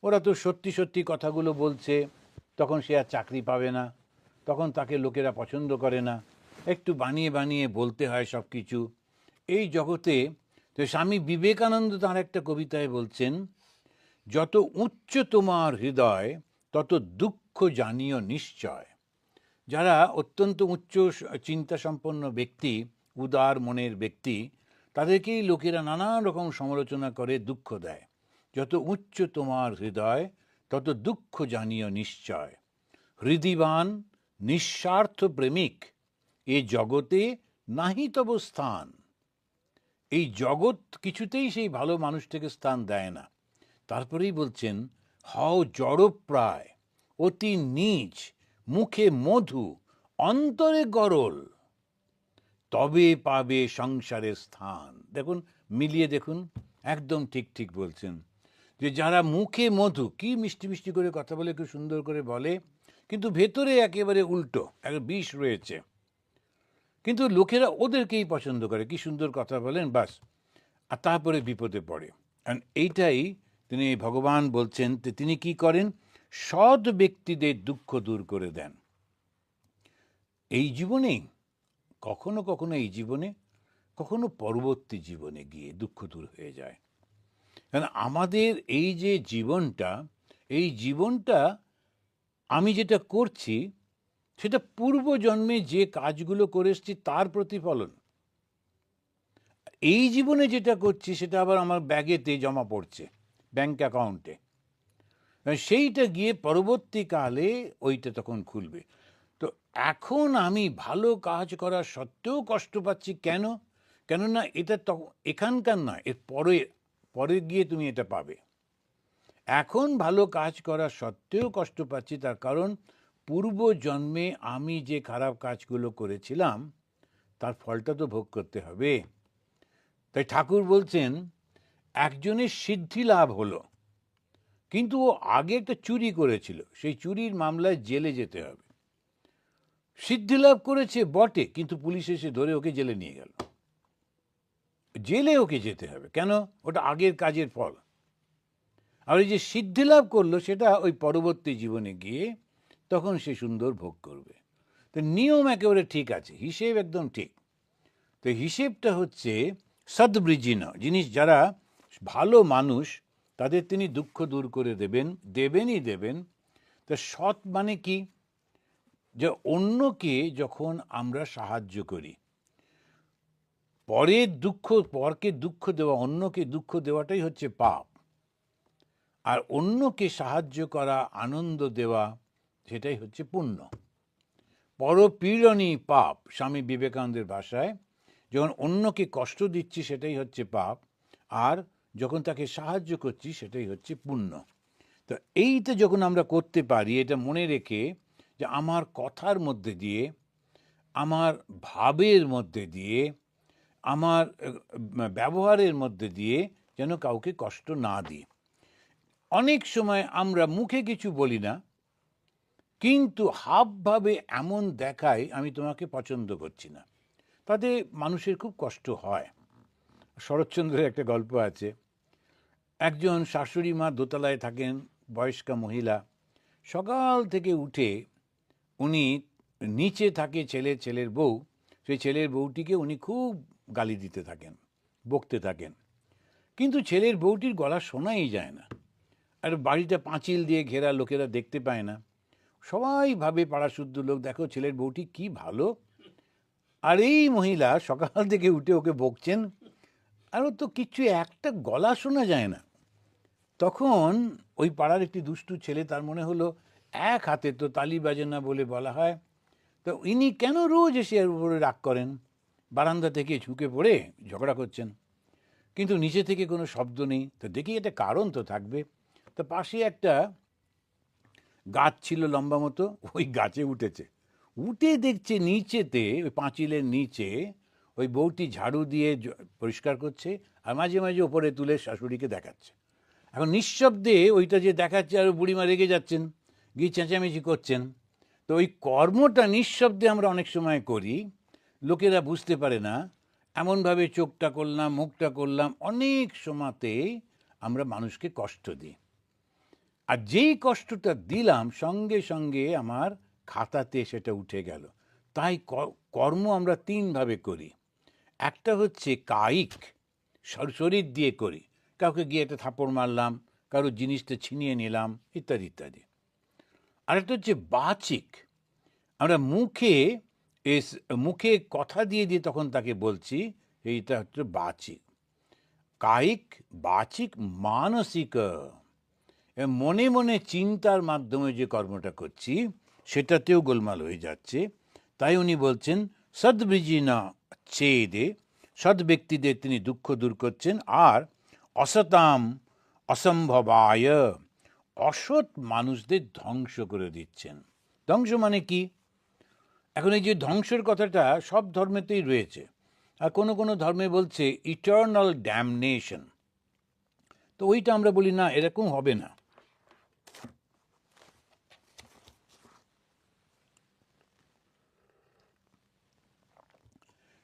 ওরা তো সত্যি সত্যি কথাগুলো বলছে, তখন সে আর চাকরি পাবে না, তখন তাকে লোকেরা পছন্দ করে না, একটু বানিয়ে বানিয়ে বলতে হয় সব কিছু এই জগতে। তো স্বামী বিবেকানন্দ তাঁর একটা কবিতায় বলছেন, যত উচ্চ তোমার হৃদয় তত দুঃখ জানিও নিশ্চয়, যারা অত্যন্ত উচ্চ চিন্তা সম্পন্ন ব্যক্তি, উদার মনের ব্যক্তি, তাদেরকেই লোকেরা নানান রকম সমালোচনা করে, দুঃখ দেয়। যত উচ্চ তোমার হৃদয়, তত দুঃখ জানিও নিশ্চয়। হৃদিবান নিঃস্বার্থ প্রেমিক, এ জগতে নাহি তব স্থান। এই জগৎ কিছুতেই সেই ভালো মানুষটাকে স্থান দেয় না। তারপরেই বলছেন, হও জড়প্রায়, অতি নীচ, মুখে মধু, অন্তরে গরল, তবে পাবে সংসারের স্থান। দেখুন, মিলিয়ে দেখুন, একদম ঠিক ঠিক বলছেন। যে যারা মুখে মধু, কি মিষ্টি মিষ্টি করে কথা বলে, খুব সুন্দর করে বলে, কিন্তু ভেতরে একেবারে উল্টো, একটা বিষ রয়েছে। কিন্তু লোকেরা ওদেরকেই পছন্দ করে, কি সুন্দর কথা বলেন, বাস, আর তারপরে বিপদে পড়ে। কারণ এইটাই তিনি ভগবান বলছেন, তিনি কি করেন, সৎ ব্যক্তিদের দুঃখ দূর করে দেন। এই জীবনেই, কখনো কখনো এই জীবনে, কখনো পরবর্তী জীবনে গিয়ে দুঃখ দূর হয়ে যায়। কারণ আমাদের এই যে জীবনটা, এই জীবনটা আমি যেটা করছি, সেটা পূর্বজন্মে যে কাজগুলো করে এসেছি তার প্রতিফলন। এই জীবনে যেটা করছি সেটা আবার আমার ব্যাগেতে জমা পড়ছে, ব্যাংক অ্যাকাউন্টে। সেইটা গিয়ে পরবর্তীকালে ওইটা তখন খুলবে। তো এখন আমি ভালো কাজ করা সত্ত্বেও কষ্ট পাচ্ছি কেন? কেননা এটা এখানকার নয়, এর পরে পরে গিয়ে তুমি এটা পাবে। এখন ভালো কাজ করা সত্ত্বেও কষ্ট পাচ্ছি, তার কারণ পূর্ব জন্মে আমি যে খারাপ কাজগুলো করেছিলাম তার ফলটা তো ভোগ করতে হবে। তাই ঠাকুর বলছেন, একজনের সিদ্ধি লাভ হলো, কিন্তু ও আগে একটা চুরি করেছিল, সেই চুরির মামলায় জেলে যেতে হবে। সিদ্ধি লাভ করেছে বটে, কিন্তু পুলিশ এসে ধরে ওকে জেলে নিয়ে গেল। জেলে ওকে যেতে হবে কেন? ওটা আগের কাজের ফল। আর ওই যে সিদ্ধি লাভ করলো, সেটা ওই পরবর্তী জীবনে গিয়ে তখন সে সুন্দর ভোগ করবে। তো নিয়ম একেবারে ঠিক আছে, হিসেব একদম ঠিক। তো হিসেবটা হচ্ছে সদ্বৃজিন জিনিস, যারা ভালো মানুষ তাদের তিনি দুঃখ দূর করে দেবেন, দেবেনই দেবেন। তা সৎ মানে কি? যে অন্যকে যখন আমরা সাহায্য করি, পরকে দুঃখ দেওয়া, অন্যকে দুঃখ দেওয়াটাই হচ্ছে পাপ। আর অন্যকে সাহায্য করা, আনন্দ দেওয়া, সেটাই হচ্ছে পুণ্য। পরপীড়নই পাপ, স্বামী বিবেকানন্দের ভাষায়। যখন অন্যকে কষ্ট দিচ্ছি সেটাই হচ্ছে পাপ, আর যখন তাকে সাহায্য করছি সেটাই হচ্ছে পুণ্য। তো এইটা যখন আমরা করতে পারি, এটা মনে রেখে যে আমার কথার মধ্যে দিয়ে, আমার ভাবের মধ্যে দিয়ে, আমার ব্যবহারের মধ্যে দিয়ে যেন কাউকে কষ্ট না দিই। অনেক সময় আমরা মুখে কিছু বলি না, কিন্তু হাবভাবে এমন দেখাই আমি তোমাকে পছন্দ করছি না, তাতে মানুষের খুব কষ্ট হয়। শরৎচন্দ্রের একটা গল্প আছে, একজন শাশুড়ি মা দোতলায় থাকেন, বয়স্কা মহিলা। সকাল থেকে উঠে উনি, নিচে থাকে ছেলের বউ, সেই ছেলের বউটিকে উনি খুব গালি দিতে থাকেন, বকতে থাকেন। কিন্তু ছেলের বউটির গলা শোনাই যায় না। আর বাড়িটা পাঁচিল দিয়ে ঘেরা, লোকেরা দেখতে পায় না। সবাই ভাবে, পাড়াশুদ্ধ লোক, দেখো ছেলের বউটি কি ভালো। আর এই মহিলা সকাল থেকে উঠে ওকে বকছেন, আর ও তো কিচ্ছু, একটা গলা শোনা যায় না। তখন ওই পাড়ার একটি দুষ্টু ছেলে, তার মনে হলো এক হাতে তো তালি বাজে না বলে বলা হয়, তো ইনি কেন রোজ এসে এর উপরে রাগ করেন, বারান্দা থেকে ঝুঁকে পড়ে ঝগড়া করছেন, কিন্তু নিচে থেকে কোনো শব্দ নেই। তো দেখি এটা কারণ তো থাকবে। তো পাশে একটা গাছ ছিল লম্বা মতো, ওই গাছে উঠেছে। উঠে দেখছে নিচেতে, ওই পাঁচিলের নিচে ওই বউটি ঝাড়ু দিয়ে পরিষ্কার করছে, আর মাঝে মাঝে ওপরে তুলে শাশুড়িকে দেখাচ্ছে। এখন নিঃশব্দে ওইটা যে দেখাচ্ছে, আর বুড়িমা রেগে যাচ্ছেন, গিয়ে চেঁচামেচি করছেন। তো ওই কর্মটা নিঃশব্দে আমরা অনেক সময় করি, লোকেরা বুঝতে পারে না, এমনভাবে চোখটা করলাম, মুখটা করলাম, অনেক সময়তে আমরা মানুষকে কষ্ট দিই। আর যেই কষ্টটা দিলাম, সঙ্গে সঙ্গে আমার খাতাতে সেটা উঠে গেল। তাই কর্ম আমরা তিনভাবে করি। একটা হচ্ছে কায়িক, শরীর দিয়ে করি, কাউকে গিয়ে একটা থাপড় মারলাম, কারোর জিনিসটা ছিনিয়ে নিলাম, ইত্যাদি ইত্যাদি। আরেকটা হচ্ছে বাচিক, আমরা মুখে কথা দিয়ে দিয়ে তখন তাকে বলছি, এইটা হচ্ছে বাচিক, কায়িক, বাচিক, মানসিক। মনে মনে চিন্তার মাধ্যমে যে কর্মটা করছি সেটাতেও গোলমাল হয়ে যাচ্ছে। তাই উনি বলছেন সদ্বিজিনা ছেদে, সৎ ব্যক্তিদের তিনি দুঃখ দূর করছেন, আর অসতাম অসম্ভবায়, অসৎ মানুষদের ধ্বংস করে দিচ্ছেন। ধ্বংস মানে কি? এখন এই যে ধ্বংসের কথাটা সব ধর্মেতেই রয়েছে, আর কোনো কোনো ধর্মে বলছে ইটার্নাল ড্যামনেশন। তো ওইটা আমরা বলি না, এরকম হবে না।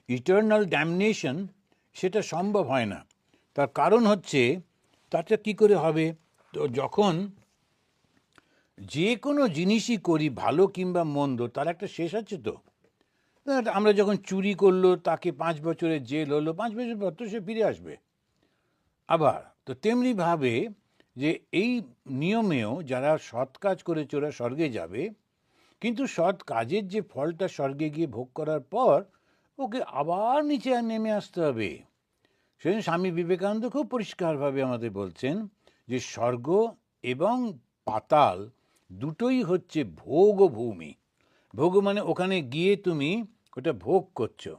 ইটার্নাল ড্যামনেশন সেটা সম্ভব হয় না। তার কারণ হচ্ছে, তাটা কি করে হবে? তো যখন যে কোনো জিনিসই করি, ভালো কিংবা মন্দ, তার একটা শেষ আছে। তো আমরা যখন চুরি করলো, তাকে 5 বছরের জেল হলো, 5 বছর পর তো সে ফিরে আসবে আবার। তো তেমনিভাবে যে এই নিয়মেও যারা সৎ কাজ করেছে ওরা স্বর্গে যাবে, কিন্তু সৎ কাজের যে ফলটা স্বর্গে গিয়ে ভোগ করার পর ওকে আবার নিচে আর নেমে আসতে হবে। সেজন্য স্বামী বিবেকানন্দ খুব পরিষ্কারভাবে আমাদের বলছেন যে স্বর্গ এবং পাতাল দুটোই হচ্ছে ভোগ ভূমি। ভোগ মানে ওখানে গিয়ে তুমি ওটা ভোগ করছো,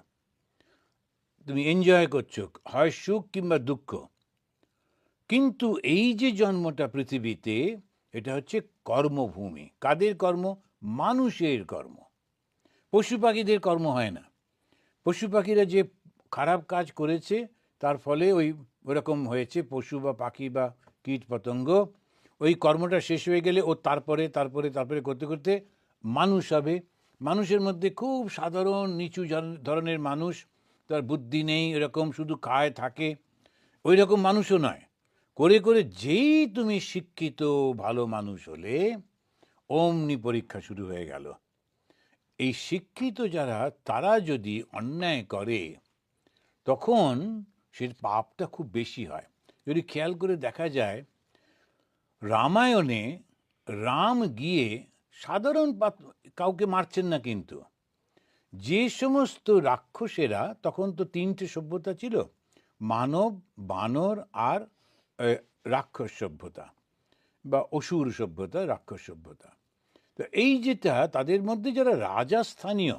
তুমি এনজয় করছো, হয় সুখ কিংবা দুঃখ। কিন্তু এই যে জন্মটা পৃথিবীতে, এটা হচ্ছে কর্মভূমি। কাদের কর্ম? মানুষের কর্ম। পশু পাখিদের কর্ম হয় না। পশু পাখিরা যে খারাপ কাজ করেছে তার ফলে ওরকম হয়েছে, পশু বা পাখি বা কীট পতঙ্গ। ওই কর্মটা শেষ হয়ে গেলে ও তারপরে তারপরে তারপরে করতে করতে মানুষ হবে। মানুষের মধ্যে খুব সাধারণ নিচু ধরনের মানুষ, তার বুদ্ধি নেই, এরকম শুধু খায় থাকে, ওই রকম মানুষও নয়। করে করে যেই তুমি শিক্ষিত ভালো মানুষ হলে, অমনি পরীক্ষা শুরু হয়ে গেল। এই শিক্ষিত যারা, তারা যদি অন্যায় করে তখন সে পাপটা খুব বেশি হয়। যদি খেয়াল করে দেখা যায়, রামায়ণে রাম গিয়ে সাধারণ কাউকে মারছেন না, কিন্তু যে সমস্ত রাক্ষসেরা, তখন তো 3টে সভ্যতা ছিল, মানব, বানর আর রাক্ষস সভ্যতা বা অসুর সভ্যতা, রাক্ষস সভ্যতা। তো এই যেটা তাদের মধ্যে যারা রাজা স্থানীয়,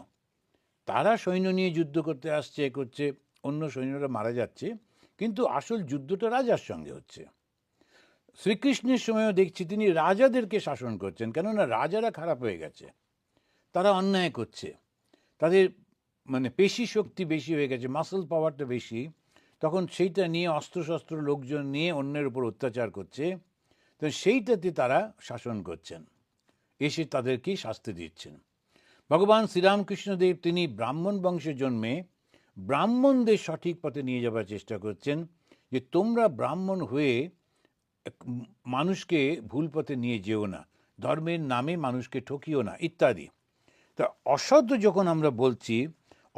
তারা সৈন্য নিয়ে যুদ্ধ করতে আসছে, করছে, অন্য সৈন্যরা মারা যাচ্ছে, কিন্তু আসল যুদ্ধটা রাজার সঙ্গে হচ্ছে। শ্রীকৃষ্ণের সময়ও দেখছি তিনি রাজাদেরকে শাসন করছেন, কেননা রাজারা খারাপ হয়ে গেছে, তারা অন্যায় করছে, তাদের মানে পেশি শক্তি বেশি হয়ে গেছে, মাসল পাওয়ারটা বেশি, তখন সেইটা নিয়ে অস্ত্রশস্ত্র লোকজন নিয়ে অন্যের উপর অত্যাচার করছে। তো সেইটাতে তারা শাসন করছেন, এসে তাদেরকেই শাস্তি দিচ্ছেন। ভগবান শ্রীরামকৃষ্ণদেব তিনি ব্রাহ্মণ বংশে জন্মে ব্রাহ্মণদের সঠিক পথে নিয়ে যাবার চেষ্টা করছেন, যে তোমরা ব্রাহ্মণ হয়ে মানুষকে ভুল পথে নিয়ে যেও না, ধর্মের নামে মানুষকে ঠকিও না, ইত্যাদি। তা অসৎ যখন আমরা বলছি,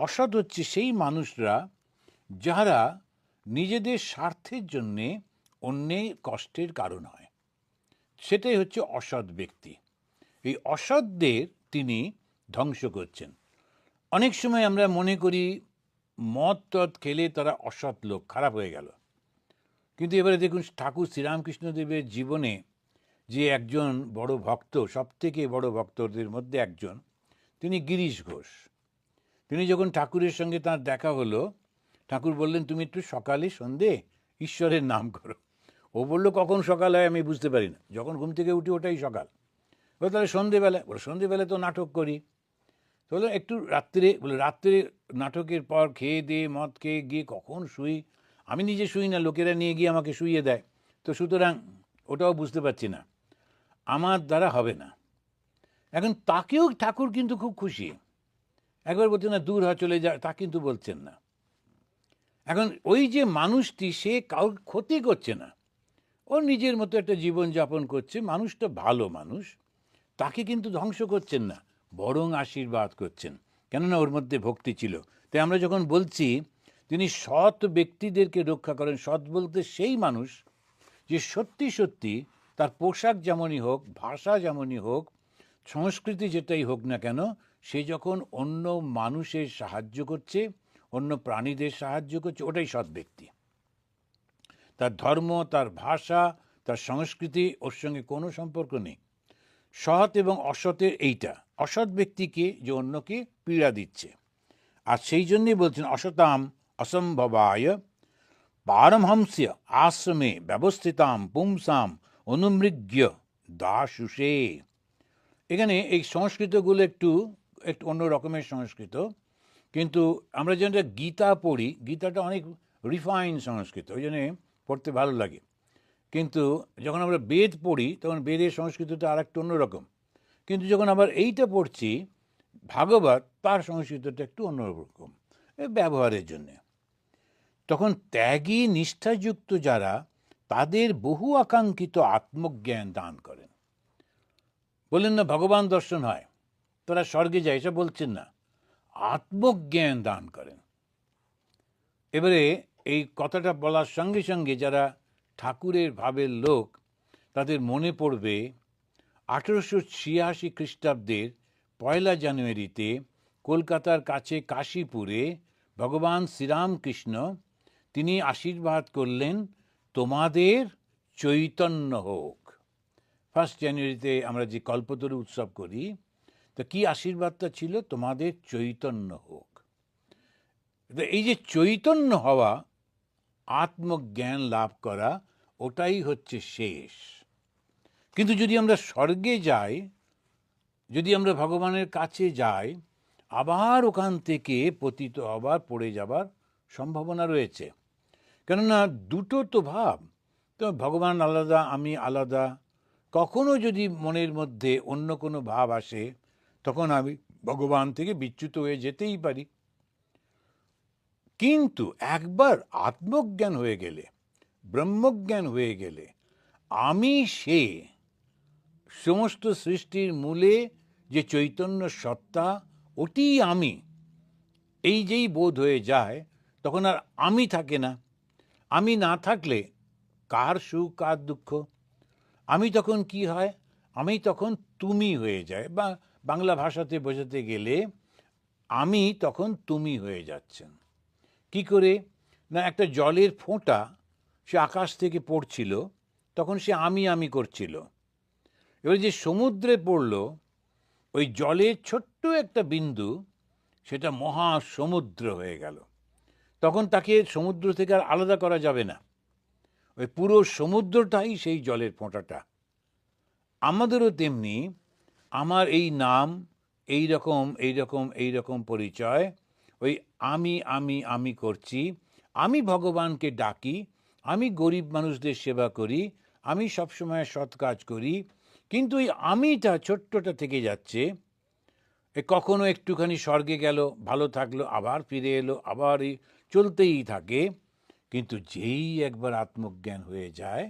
অসৎ হচ্ছে সেই মানুষরা যারা নিজেদের স্বার্থের জন্যে অন্যের কষ্টের কারণ হয়, সেটাই হচ্ছে অসৎ ব্যক্তি। এই অসৎদের তিনি ধ্বংস করছেন। অনেক সময় আমরা মনে করি মদ টদ খেলে তারা অসৎ লোক, খারাপ হয়ে গেল। কিন্তু এবারে দেখুন, ঠাকুর শ্রীরামকৃষ্ণদেবের জীবনে যে একজন বড় ভক্ত, সবথেকে বড় ভক্তদের মধ্যে একজন, তিনি গিরিশ ঘোষ। তিনি যখন ঠাকুরের সঙ্গে তার দেখা হলো, ঠাকুর বললেন তুমি একটু সকালে সন্ধে ঈশ্বরের নাম করো। ও বললো কখন সকাল হয় আমি বুঝতে পারি না, যখন ঘুম থেকে উঠি ওটাই সকাল। বলে তাহলে সন্ধেবেলা? বলে সন্ধেবেলা তো নাটক করি। তো বললো একটু রাত্রে, বলে রাত্রে নাটকের পর খেয়ে দিয়ে মদ খেয়ে গিয়ে কখন শুই, আমি নিজে শুই না, লোকেরা নিয়ে গিয়ে আমাকে শুইয়ে দেয়, তো সুতরাং ওটাও বুঝতে পারছি না, আমার দ্বারা হবে না। এখন তাকেও ঠাকুর কিন্তু খুব খুশি, একবার বলছেন না দূর হয় চলে যায়, তা কিন্তু বলছেন না। এখন ওই যে মানুষটি, সে কাউর ক্ষতি করছে না, ও নিজের মতো একটা জীবন যাপন করছে, মানুষটা ভালো মানুষ, তাকে কিন্তু ধ্বংস করছেন না, বরং আশীর্বাদ করছেন, কেননা ওর মধ্যে ভক্তি ছিল। তাই আমরা যখন বলছি তিনি সৎ ব্যক্তিদেরকে রক্ষা করেন, সৎ বলতে সেই মানুষ যে সত্যি সত্যি তার পোশাক যেমনই হোক, ভাষা যেমনই হোক, সংস্কৃতি যেটাই হোক না কেন, সে যখন অন্য মানুষের সাহায্য করছে, অন্য প্রাণীদের সাহায্য করছে, ওটাই সৎ ব্যক্তি। তার ধর্ম, তার ভাষা, তার সংস্কৃতি ওর সঙ্গে কোনো সম্পর্ক নেই। সৎ এবং অসতের এইটা, অসৎ ব্যক্তিকে যে অন্যকে পীড়া দিচ্ছে। আর সেই জন্যই বলছেন অসতাম অসম্ভবায় পারমহংস্য আশ্রমে ব্যবস্থিতাম পুংসাম অনুমৃগ্য দাশুষে। এখানে এই সংস্কৃতগুলো একটু একটু অন্য রকমের সংস্কৃত, কিন্তু আমরা যেটা গীতা পড়ি, গীতাটা অনেক রিফাইন সংস্কৃত, ওই জন্যে পড়তে ভালো লাগে। কিন্তু যখন আমরা বেদ পড়ি তখন বেদের সংস্কৃতটা আর একটু অন্যরকম। কিন্তু যখন আবার এইটা পড়ছি ভাগবত, তার সংস্কৃতটা একটু অন্যরকম ব্যবহারের জন্যে। তখন ত্যাগী নিষ্ঠাযুক্ত যারা, তাদের বহু আকাঙ্ক্ষিত আত্মজ্ঞান দান করেন। বললেন না ভগবান দর্শন হয়, তারা স্বর্গে যায়, এসব বলছেন না, আত্মজ্ঞান দান করেন। এবারে এই কথাটা বলার সঙ্গে সঙ্গে যারা ঠাকুরের ভাবের লোক, তাদের মনে পড়বে 1886 খ্রিস্টাব্দের 1 জানুয়ারিতে কলকাতার কাছে কাশীপুরে ভগবান শ্রীরামকৃষ্ণ তিনি আশীর্বাদ করলেন, তোমাদের চৈতন্য হোক। 1 জানুয়ারিতে আমরা যে কল্পতরু উৎসব করি, তো কি আশীর্বাদটা ছিল? তোমাদের চৈতন্য হোক। এই যে চৈতন্য হওয়া, আত্মজ্ঞান লাভ করা, ওটাই হচ্ছে শেষ। কিন্তু যদি আমরা স্বর্গে যাই, যদি আমরা ভগবানের কাছে যাই, আবার ওখান থেকে পতিত হবার, পড়ে যাবার সম্ভাবনা রয়েছে। কেননা দুটো তো ভাব, তো ভগবান আলাদা, আমি আলাদা। কখনো যদি মনের মধ্যে অন্য কোনো ভাব আসে, তখন আমি ভগবান থেকে বিচ্যুত হয়ে যেতেই পারি। কিন্তু একবার আত্মজ্ঞান হয়ে গেলে, ব্রহ্মজ্ঞান হয়ে গেলে, আমি সে সমস্ত সৃষ্টির মূলে যে চৈতন্য সত্তা, ওটি আমি, এই যেই বোধ হয়ে যায়, তখন আর আমি থাকে না। আমি না থাকলে কার সুখ কার দুঃখ? আমি তখন কি হয়? আমি তখন তুমি হয়ে যায়, বা বাংলা ভাষাতে বোঝাতে গেলে আমি তখন তুমি হয়ে যাচ্ছেন। কি করে? না, একটা জলের ফোঁটা সে আকাশ থেকে পড়ছিল, তখন সে আমি আমি করছিল। এবার যে সমুদ্রে পড়ল, ওই জলের ছোট্ট একটা বিন্দু, সেটা মহাসমুদ্র হয়ে গেল। তখন তাকে সমুদ্র থেকে আর আলাদা করা যাবে না, ওই পুরো সমুদ্রটাই সেই জলের ফোঁটাটা। আমাদেরও তেমনি, আমার এই নাম, এই রকম এই রকম এই রকম পরিচয়, ওই আমি আমি আমি করছি, আমি ভগবানকে ডাকি, আমি গরিব মানুষদের সেবা করি, আমি সবসময় সৎ কাজ করি, কিন্তু ওই আমিটা ছোট্টটা থেকে যাচ্ছে। কখনো একটুখানি স্বর্গে গেল, ভালো থাকলো, আবার ফিরে এলো, আবার এই চলতেই থাকে। কিন্তু যেই একবার আত্মজ্ঞান হয়ে যায়,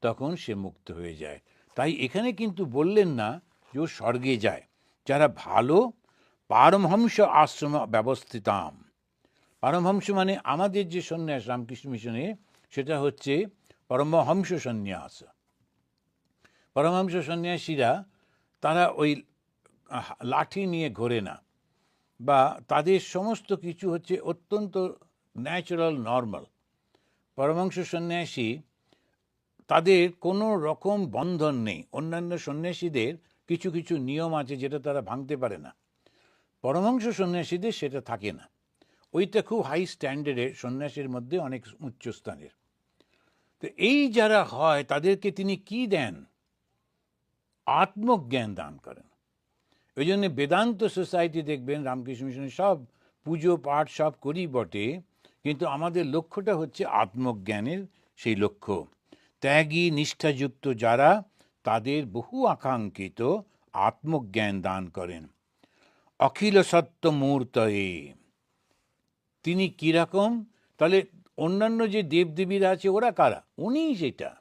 তখন সে মুক্ত হয়ে যায়। তাই এখানে কিন্তু বললেন না যে ও স্বর্গে যায়। যারা ভালো, পারমহংস আশ্রম ব্যবস্থিতাম। পারমহংস মানে আমাদের যে সন্ন্যাস রামকৃষ্ণ মিশনে, সেটা হচ্ছে পরমহংস সন্ন্যাস। পরমহংস সন্ন্যাসীরা, তারা ওই লাঠি নিয়ে ঘোরে না, বা তাদের সমস্ত কিছু হচ্ছে অত্যন্ত ন্যাচারাল, নর্মাল। পরমহংস সন্ন্যাসী, তাদের কোনো রকম বন্ধন নেই। অন্যান্য সন্ন্যাসীদের কিছু কিছু নিয়ম আছে যেটা তারা ভাঙতে পারে না, পরমহংস সন্ন্যাসীদের সেটা থাকে না। ওইটা খুব হাই স্ট্যান্ডার্ডের, সন্ন্যাসীর মধ্যে অনেক উচ্চস্থানের। তো এই যারা হয়, তাদেরকে তিনি কি দেন? আত্মজ্ঞান দান করেন। ওই জন্য বেদান্ত সোসাইটি দেখবেন, রামকৃষ্ণ মিশনের সব পুজো পাঠ সব করি বটে, কিন্তু আমাদের লক্ষ্যটা হচ্ছে আত্মজ্ঞানের সেই লক্ষ্য। ত্যাগী নিষ্ঠাযুক্ত যারা, তাদের বহু আকাঙ্ক্ষিত আত্মজ্ঞান দান করেন। অখিল সত্য মূর্তয়ে, তিনি কীরকম? তাহলে অন্যান্য যে দেবদেবীরা আছে, ওরা কারা? উনি সেটা।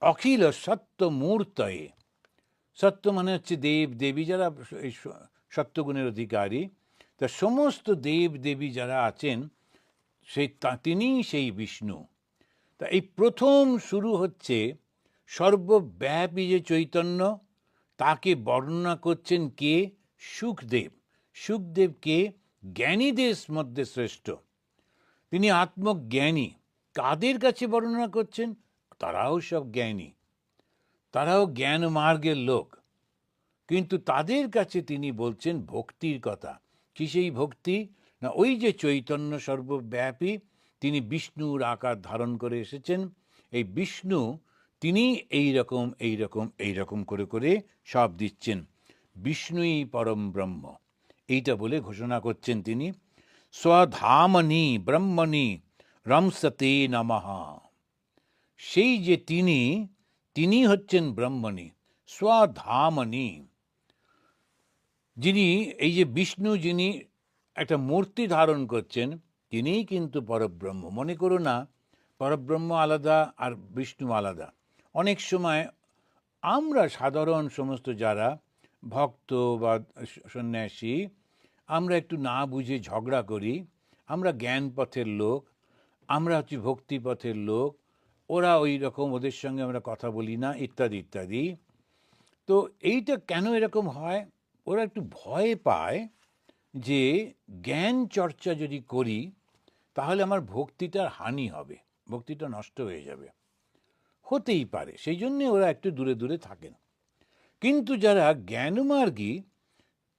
অখিল সত্য মূর্তয়ে, সত্য মানে হচ্ছে দেব দেবী, যারা সত্যগুণের অধিকারী। তা সমস্ত দেব দেবী যারা আছেন, সেই তিনিই সেই বিষ্ণু। তা এই প্রথম শুরু হচ্ছে সর্বব্যাপী যে চৈতন্য, তাকে বর্ণনা করছেন কে? সুখদেব। সুখদেবকে জ্ঞানীদের মধ্যে শ্রেষ্ঠ, তিনি আত্মজ্ঞানী। কাদের কাছে বর্ণনা করছেন? তারাও সব জ্ঞানী, তারাও জ্ঞান মার্গের লোক, কিন্তু তাদের কাছে তিনি বলছেন ভক্তির কথা। কি সেই ভক্তি? না ওই যে চৈতন্য সর্বব্যাপী, তিনি বিষ্ণুর আকার ধারণ করে এসেছেন। এই বিষ্ণু তিনি এইরকম এইরকম এইরকম করে করে সব দিচ্ছেন। বিষ্ণুই পরম ব্রহ্ম, এইটা বলে ঘোষণা করছেন তিনি। স্বধামনি ব্রহ্মণি রমসতে নমঃ। সেই যে তিনি, তিনি হচ্ছেন ব্রহ্মণি, স্বধামনি। যিনি এই যে বিষ্ণু, যিনি একটা মূর্তি ধারণ করছেন, তিনিই কিন্তু পরব্রহ্ম। মনে করো না পরব্রহ্ম আলাদা আর বিষ্ণু আলাদা। অনেক সময় আমরা সাধারণ সমস্ত যারা ভক্ত বা সন্ন্যাসী, আমরা একটু না বুঝে ঝগড়া করি। আমরা জ্ঞান পথের লোক, আমরা হচ্ছি ভক্তি পথের লোক, ওরা ওই রকম, ওদের সঙ্গে আমরা কথা বলি না, ইত্যাদি ইত্যাদি। তো এইটা কেন এরকম হয়? ওরা একটু ভয় পায় যে জ্ঞান চর্চা যদি করি তাহলে আমার ভক্তিটার হানি হবে, ভক্তিটা নষ্ট হয়ে যাবে। হতেই পারে, সেই জন্যে ওরা একটু দূরে দূরে থাকেন। কিন্তু যারা জ্ঞানমার্গী,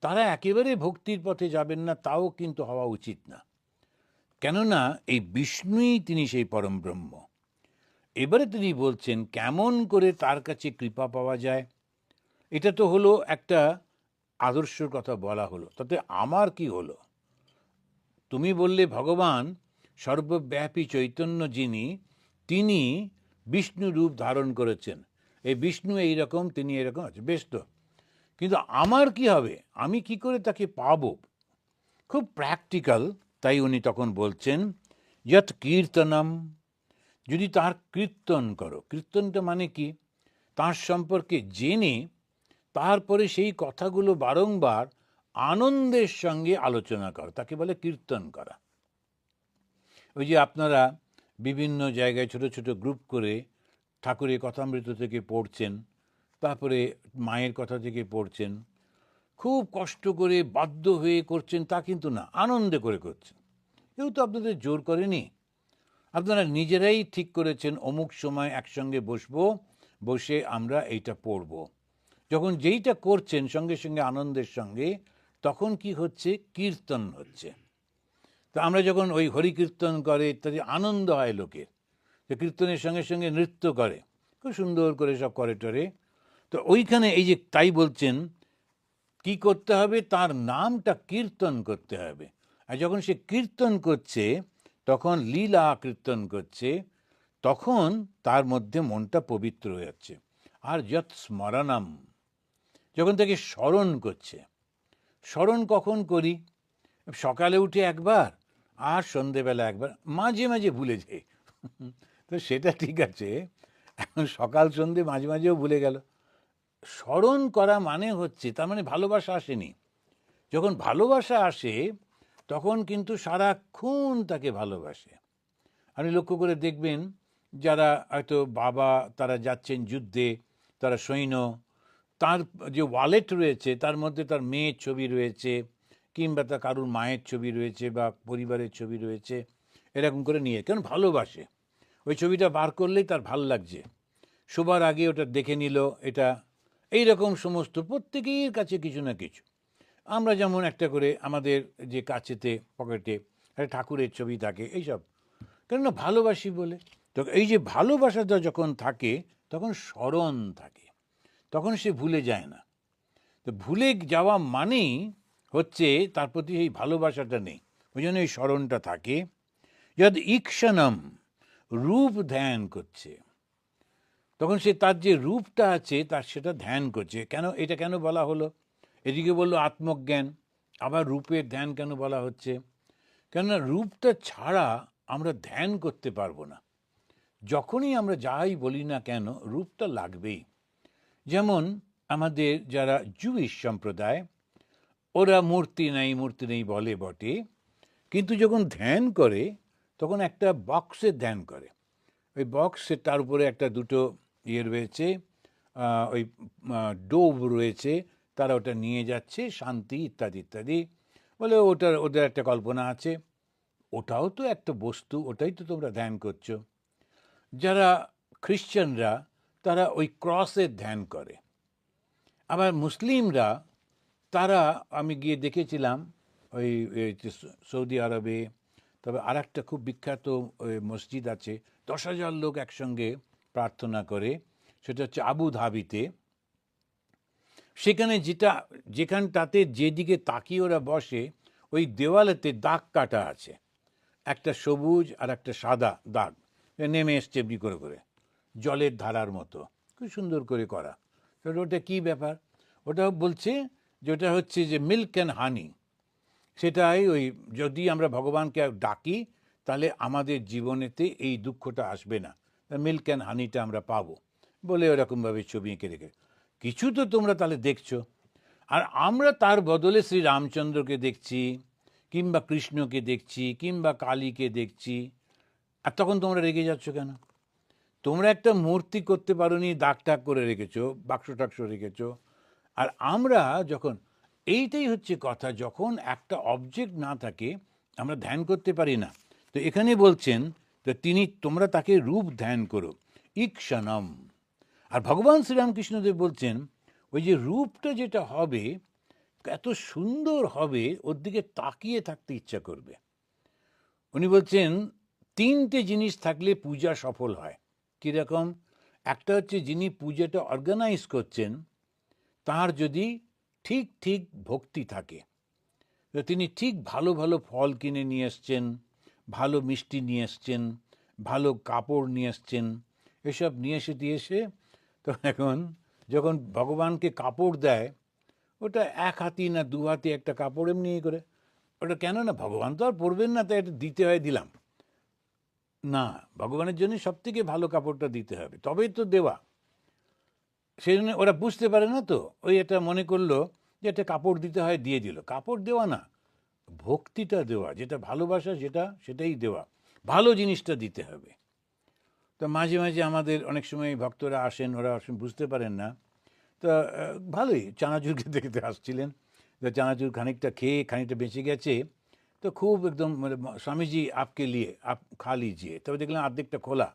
তারা একেবারে ভক্তির পথে যাবেন না, তাও কিন্তু হওয়া উচিত না। কেননা এই বিষ্ণুই তিনি সেই পরম ব্রহ্ম। এবারে তিনি বলছেন কেমন করে তার কাছে কৃপা পাওয়া যায়। এটা তো হলো একটা আদর্শের কথা বলা হলো, তাতে আমার কি হলো? তুমি বললে ভগবান সর্বব্যাপী চৈতন্য যিনি, তিনি বিষ্ণু রূপ ধারণ করেছেন। এই বিষ্ণু এইরকম, তিনি এরকম আছে, বেশ তো। কিন্তু আমার কি হবে? আমি কি করে তাকে পাবো? খুব প্র্যাকটিক্যাল। তাই উনি তখন বলছেন যৎ কীর্তনম, যদি তার কীর্তন করো। কীর্তনটা মানে কি? তার সম্পর্কে জেনে তারপরে সেই কথাগুলো বারংবার আনন্দের সঙ্গে আলোচনা করা, তাকে বলে কীর্তন করা। ওই যে আপনারা বিভিন্ন জায়গায় ছোট ছোট গ্রুপ করে ঠাকুরের কথামৃত থেকে পড়ছেন, তারপরে মায়ের কথা থেকে পড়ছেন, খুব কষ্ট করে বাধ্য হয়ে করছেন তা কিন্তু না, আনন্দে করে করছেন। কেউ তো আপনাদের জোর করেনি, আপনারা নিজেরাই ঠিক করেছেন অমুক সময় একসঙ্গে বসবো, বসে আমরা এইটা পড়ব। যখন যেইটা করছেন সঙ্গে সঙ্গে আনন্দের সঙ্গে, তখন কি হচ্ছে? কীর্তন হচ্ছে। তো আমরা যখন ওই হরি কীর্তন করে ইত্যাদি, আনন্দ হয় লোকের, যে কীর্তনের সঙ্গে সঙ্গে নৃত্য করে, খুব সুন্দর করে সব করে টরে। তো ওইখানে এই যে তাই বলছেন কি করতে হবে? তার নামটা কীর্তন করতে হবে। আর যখন সে কীর্তন করছে, তখন লীলা কীর্তন করছে, তখন তার মধ্যে মনটা পবিত্র হয়ে যাচ্ছে। আর যৎ স্মরণম, যখন তাকে স্মরণ করছে। স্মরণ কখন করি? সকালে উঠে একবার, আর সন্ধেবেলা একবার, মাঝে মাঝে ভুলে যাই। তো সেটা ঠিক আছে, এখন সকাল সন্ধে মাঝে মাঝেও ভুলে গেল। স্মরণ করা মানে হচ্ছে, তার মানে ভালোবাসা আসেনি। যখন ভালোবাসা আসে তখন কিন্তু সারাক্ষণ তাকে ভালোবাসে। আপনি লক্ষ্য করে দেখবেন, যারা হয়তো বাবা, তারা যাচ্ছেন যুদ্ধে, তারা সৈন্য, তার যে ওয়ালেট রয়েছে তার মধ্যে তার মেয়ের ছবি রয়েছে, কিংবা তার কারুর মায়ের ছবি রয়েছে বা পরিবারের ছবি রয়েছে, এরকম করে নিয়ে, কেন ভালোবাসে। ওই ছবিটা বার করলেই তার ভাল লাগছে, শোবার আগে ওটা দেখে নিল। এটা এই রকম সমস্ত প্রত্যেকের কাছে কিছু না কিছু। আমরা যেমন একটা করে আমাদের যে কাছেতে পকেটে একটা ঠাকুরের ছবি থাকে, এইসব কেননা ভালোবাসি বলে। তো এই যে ভালোবাসাটা যখন থাকে তখন স্মরণ থাকে, তখন সে ভুলে যায় না। তো ভুলে যাওয়া মানেই হচ্ছে তার প্রতি এই ভালোবাসাটা নেই, ওই জন্য এই স্মরণটা থাকে। যদ ঈক্ষণম, রূপ ধ্যান করছে, তখন সে তার যে রূপটা আছে তার সেটা ধ্যান করছে। কেন এটা কেন বলা হলো? এদিকে বললো আত্মজ্ঞান, আবার রূপের ধ্যান কেন বলা হচ্ছে? কেননা রূপটা ছাড়া আমরা ধ্যান করতে পারবো না। যখনই আমরা যাই বলি না কেন, রূপটা লাগবেই। যেমন আমাদের যারা জুইশ সম্প্রদায়, ওরা মূর্তি নেই বলে বটে, কিন্তু যখন ধ্যান করে তখন একটা বক্সের ধ্যান করে। ওই বক্সে তার উপরে একটা দুটো ইয়ে রয়েছে, ওই ডোভ রয়েছে, তারা ওটা নিয়ে যাচ্ছে, শান্তি ইত্যাদি ইত্যাদি। বলে ওদের একটা কল্পনা আছে, ওটাও তো একটা বস্তু, ওটাই তো তোমরা ধ্যান করছো। যারা খ্রিশ্চানরা তারা ওই ক্রসের ধ্যান করে। আবার মুসলিমরা তারা, আমি গিয়ে দেখেছিলাম ওই সৌদি আরবে, তবে আর একটা খুব বিখ্যাত ওই মসজিদ আছে, 10,000 লোক একসঙ্গে প্রার্থনা করে, সেটা হচ্ছে আবু ধাবিতে। সেখানে যেখানটাতে যেদিকে তাকিয়ে ওরা বসে, ওই দেওয়ালেতে দাগ কাটা আছে, একটা সবুজ আর একটা সাদা দাগ নেমে এসছে এমনি করে করে, জলের ধারার মতো, খুব সুন্দর করে করা। তো ওটা কী ব্যাপার? ওটা বলছে যে ওটা হচ্ছে যে মিল্ক অ্যান্ড হানি, সেটাই ওই যদি আমরা ভগবানকে ডাকি তাহলে আমাদের জীবনেতে এই দুঃখটা আসবে না, মিল্ক অ্যান্ড হানিটা আমরা পাবো বলে ওরকমভাবে ছবি এঁকে রেখে। কিছু তো তোমরা তাহলে দেখছো, আর আমরা তার বদলে শ্রী রামচন্দ্রকে দেখছি, কিংবা কৃষ্ণকে দেখছি, কিংবা কালীকে দেখছি, আর তখন তোমরা রেগে যাচ্ছ কেন? তোমরা একটা মূর্তি করতে পারোনি, দাগ টাগ করে রেখেছো, বাক্স টাক্স রেখেছো। আর আমরা যখন, এইটাই হচ্ছে কথা, যখন একটা অবজেক্ট না থাকে আমরা ধ্যান করতে পারি না। তো এখানে বলছেন তো তোমরা তাকে রূপ ধ্যান করো, ঈক্ষণম। আর ভগবান শ্রীরামকৃষ্ণদেব বলছেন ওই যে রূপটা যেটা হবে এত সুন্দর হবে, ওর দিকে তাকিয়ে থাকতে ইচ্ছা করবে। উনি বলছেন 3টে জিনিস থাকলে পূজা সফল হয়। কীরকম? একটা হচ্ছে যিনি পূজাটা অর্গানাইজ করছেন তার যদি ঠিক ঠিক ভক্তি থাকে, তো তিনি ঠিক ভালো ভালো ফল কিনে নিয়ে এসছেন, ভালো মিষ্টি নিয়ে এসছেন, ভালো কাপড় নিয়ে এসছেন, এসব নিয়ে এসে তো এখন যখন ভগবানকে কাপড় দেয়, ওটা 1 হাতি না 2 হাতি একটা কাপড় এমনি করে, ওটা কেন না, ভগবান তো আর পরবেন না, তাই এটা দিতে হয়, দিলাম না, ভগবানের জন্য সবথেকে ভালো কাপড়টা দিতে হবে, তবেই তো দেওয়া। সেই জন্য ওরা বুঝতে পারে না, তো ওই এটা মনে করলো যে একটা কাপড় দিতে হয়, দিয়ে দিল। কাপড় দেওয়া না, ভক্তিটা দেওয়া, যেটা ভালোবাসা সেটাই দেওয়া, ভালো জিনিসটা দিতে হবে। তো মাঝে মাঝে আমাদের অনেক সময় ভক্তরা আসেন, ওরা বুঝতে পারেন না, তো ভালোই চানাচুর খেতে খেতে আসছিলেন, তো চানাচুর খানিকটা খেয়ে খানিকটা বেঁচে গেছে, তো খুব একদম মানে স্বামীজি আপকে লিয়ে আপ খা লিজিয়ে, তবে দেখলাম অর্ধেকটা খোলা,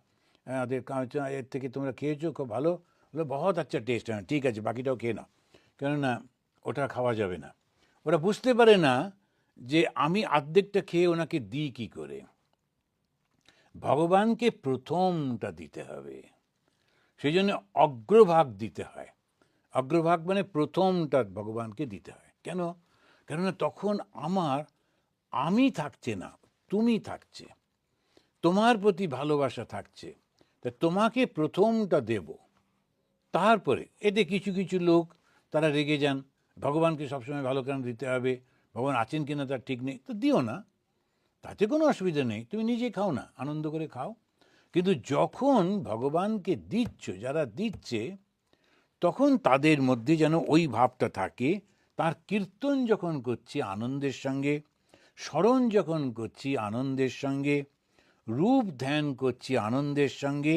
এর থেকে তোমরা খেয়েছো, খুব ভালো বলে, বহুত আচ্ছা টেস্ট, হ্যাঁ ঠিক আছে বাকিটাও খেয়ে নাও, কেননা ওটা খাওয়া যাবে না। ওরা বুঝতে পারে না যে আমি অর্ধেকটা খেয়ে ওনাকে দিই কী করে। ভগবানকে প্রথমটা দিতে হবে, সেই জন্য অগ্রভাগ দিতে হয়। অগ্রভাগ মানে প্রথমটা ভগবানকে দিতে হয়। কেন? কেননা তখন আমি থাকছে না, তুমি থাকছে, তোমার প্রতি ভালোবাসা থাকছে, তা তোমাকে প্রথমটা দেব। তারপরে এতে কিছু কিছু লোক তারা রেগে যান, ভগবানকে সবসময় ভালো কেন দিতে হবে, ভগবান আছেন কিনা তার ঠিক নেই, তো দিও না, তাতে কোনো অসুবিধা নেই, তুমি নিজে খাও না, আনন্দ করে খাও। কিন্তু যখন ভগবানকে দিচ্ছ, যারা দিচ্ছে, তখন তাদের মধ্যে যেন ওই ভাবটা থাকে, তার কীর্তন যখন করছি আনন্দের সঙ্গে, স্মরণ যখন করছি আনন্দের সঙ্গে, রূপ ধ্যান করছি আনন্দের সঙ্গে,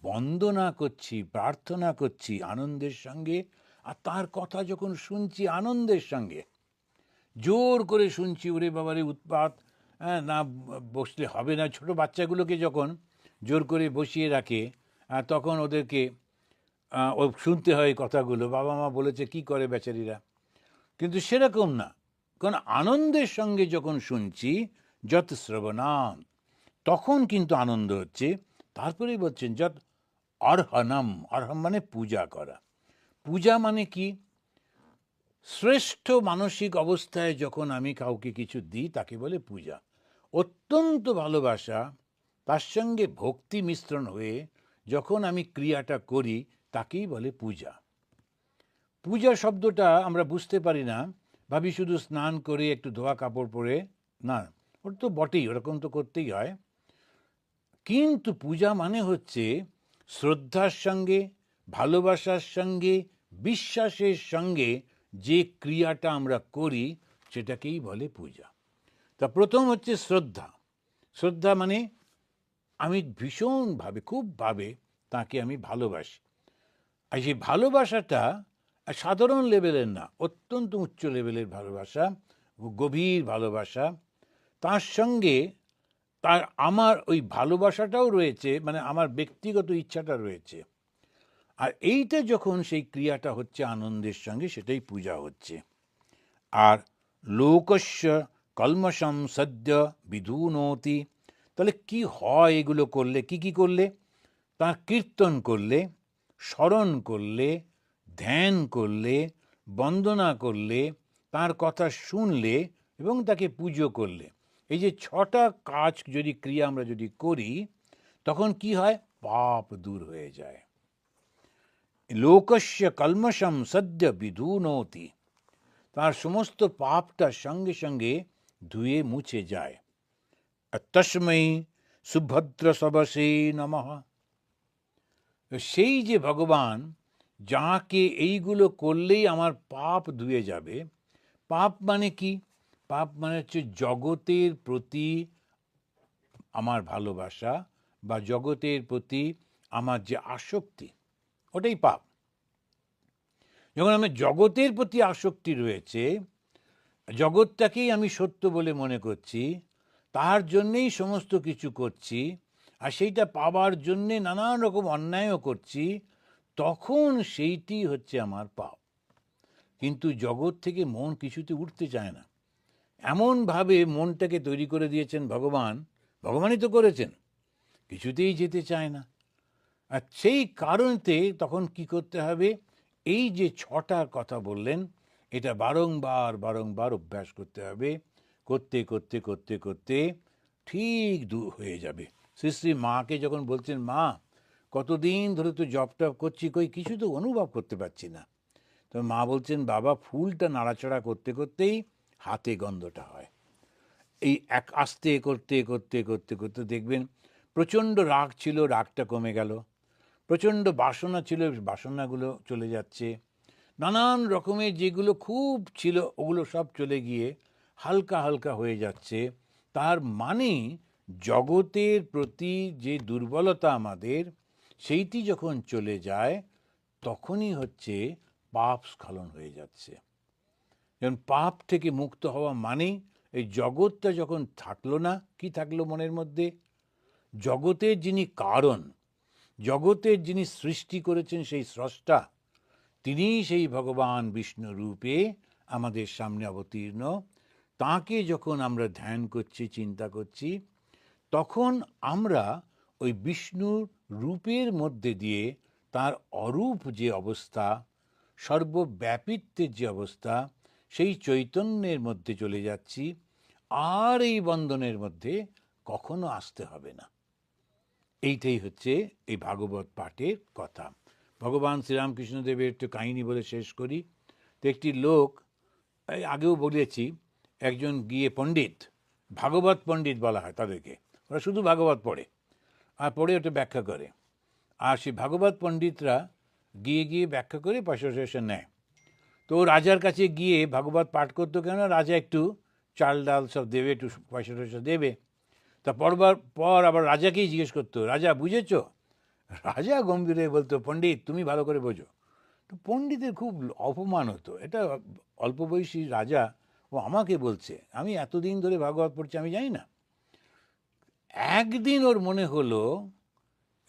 বন্দনা করছি, প্রার্থনা করছি আনন্দের সঙ্গে, আর তার কথা যখন শুনছি আনন্দের সঙ্গে, জোর করে শুনছি, ওরে বাবারে উৎপাত, হ্যাঁ না বসলে হবে না। ছোট বাচ্চাগুলোকে যখন জোর করে বসিয়ে রাখে, তখন ওদেরকে ও শুনতে হয় কথাগুলো, বাবা মা বলেছে কি করে বেচারিরা, কিন্তু সেরকম না, কারণ আনন্দের সঙ্গে যখন শুনছি, যত শ্রবণাম, তখন কিন্তু আনন্দ হচ্ছে। তারপরেই বলছেন যত অর্হণম, অর্হম মানে পূজা করা। পূজা মানে কি? শ্রেষ্ঠ মানসিক অবস্থায় যখন আমি কাউকে কিছু দিই তাকে বলে পূজা। অত্যন্ত ভালোবাসা, তার সঙ্গে ভক্তি মিশ্রণ হয়ে যখন আমি ক্রিয়াটা করি তাকেই বলে পূজা। পূজা শব্দটা আমরা বুঝতে পারি না, ভাবি শুধু স্নান করে একটু ধোয়া কাপড় পরে, না, ওটা তো বটেই, ওরকম তো করতেই হয়। কিন্তু পূজা মানে হচ্ছে শ্রদ্ধার সঙ্গে, ভালোবাসার সঙ্গে, বিশ্বাসের সঙ্গে যে ক্রিয়াটা আমরা করি সেটাকেই বলে পূজা। তা প্রথম হচ্ছে শ্রদ্ধা। শ্রদ্ধা মানে আমি ভীষণভাবে, খুবভাবে তাকে আমি ভালোবাসি, আর সেই ভালোবাসাটা আর সাধারণ লেভেলের না, অত্যন্ত উচ্চ লেভেলের ভালোবাসা, গভীর ভালোবাসা। তার সঙ্গে তার আমার ওই ভালোবাসাটাও রয়েছে, মানে আমার ব্যক্তিগত ইচ্ছাটা রয়েছে। আর এইটা যখন সেই ক্রিয়াটা হচ্ছে আনন্দের সঙ্গে, সেটাই পূজা হচ্ছে। আর লোকস্য কলমশম সদ্য বিধুনতি, তাহলে কি হয় এগুলো করলে? কি করলে? তার কীর্তন করলে, স্মরণ করলে, ধ্যান করলে, বন্দনা করলে, তার কথা শুনলে এবং তাকে পুজো করলে, এই যে 6টা কাজ যদি ক্রিয়া আমরা যদি করি, তখন কি হয়? পাপ দূর হয়ে যায়। লোকস্য কলমশম সদ্য বিধুনতি, তার সমস্ত পাপটা সঙ্গে সঙ্গে ধুয়ে মুছে যায়। তস্मै সুভদ্র সবসে নমঃ। সেই যে ভগবান, যাকে এইগুলো করলেই আমার পাপ ধুয়ে যাবে। পাপ মানে কি? পাপ মানে হচ্ছে জগতের প্রতি আমার ভালোবাসা বা জগতের প্রতি আমার যে আসক্তি, ওটাই পাপ। যখন আমার জগতের প্রতি আসক্তি রয়েছে, জগৎটাকেই আমি সত্য বলে মনে করছি, তার জন্যেই সমস্ত কিছু করছি, আর সেইটা পাবার জন্যে নানান রকম অন্যায়ও করছি, তখন সেইটি হচ্ছে আমার পাপ। কিন্তু জগৎ থেকে মন কিছুতে উঠতে চায় না। এমনভাবে মনটাকে তৈরি করে দিয়েছেন ভগবান, ভগবানই তো করেছেন, কিছুতেই যেতে চায় না। আর সেই কারণতে তখন কি করতে হবে? এই যে 6টা কথা বললেন, এটা বারংবার বারংবার অভ্যাস করতে হবে। করতে করতে করতে করতে ঠিক দূর হয়ে যাবে। শ্রী শ্রী মাকে যখন বলছেন, মা কতদিন ধরে তো জপ টপ করছি, কই কিছু তো অনুভব করতে পারছি না। তো মা বলছেন, বাবা ফুলটা নাড়াচাড়া করতে করতেই হাতে গন্ধটা হয়। এই এক আস্তে করতে করতে করতে করতে দেখবেন প্রচণ্ড রাগ ছিল, রাগটা কমে গেল। প্রচণ্ড বাসনা ছিল, বাসনাগুলো চলে যাচ্ছে। নানান রকমের যেগুলো খুব ছিল, ওগুলো সব চলে গিয়ে হালকা হালকা হয়ে যাচ্ছে। তার মানে জগতের প্রতি যে দুর্বলতা আমাদের, সেইটি যখন চলে যায়, তখনই হচ্ছে পাপ স্খলন হয়ে যাচ্ছে। যেমন পাপ থেকে মুক্ত হওয়া মানেই এই জগৎটা যখন থাকলো না, কি থাকলো মনের মধ্যে? জগতের যিনি কারণ, জগতের যিনি সৃষ্টি করেছেন, সেই স্রষ্টা, তিনি সেই ভগবান বিষ্ণু রূপে আমাদের সামনে অবতীর্ণ। তাঁকে যখন আমরা ধ্যান করছি, চিন্তা করছি, তখন আমরা ওই বিষ্ণুর রূপের মধ্যে দিয়ে তার অরূপ যে অবস্থা, সর্বব্যাপিত্বের যে অবস্থা, সেই চৈতন্যের মধ্যে চলে যাচ্ছি। আর এই বন্ধনের মধ্যে কখনো আসতে হবে না। এইটাই হচ্ছে এই ভাগবত পাঠের কথা। ভগবান শ্রীরামকৃষ্ণদেবের একটু কাহিনী বলে শেষ করি। তো একটি লোক, আগেও বলেছি, একজন গিয়ে পণ্ডিত, ভাগবত পণ্ডিত বলা হয় তাদেরকে, ওরা শুধু ভাগবত পড়ে আর পড়ে ওটা ব্যাখ্যা করে। আর সেই ভাগবত পণ্ডিতরা গিয়ে গিয়ে ব্যাখ্যা করে পয়সা টয়সা নেয়। তো রাজার কাছে গিয়ে ভাগবত পাঠ করতো, কেন রাজা একটু চাল ডাল সব দেবে, একটু পয়সা টয়সা দেবে। তা পড়বার পর আবার রাজাকেই জিজ্ঞেস করতো, রাজা বুঝেছ? রাজা গম্ভীর হয়ে বলতো, পণ্ডিত তুমি ভালো করে বোঝো। তো পণ্ডিতের খুব অপমান হতো, এটা অল্প বয়সী রাজা, ও আমাকে বলছে, আমি এতদিন ধরে ভাগবত পড়ছি, আমি জানি না। একদিন ওর মনে হলো,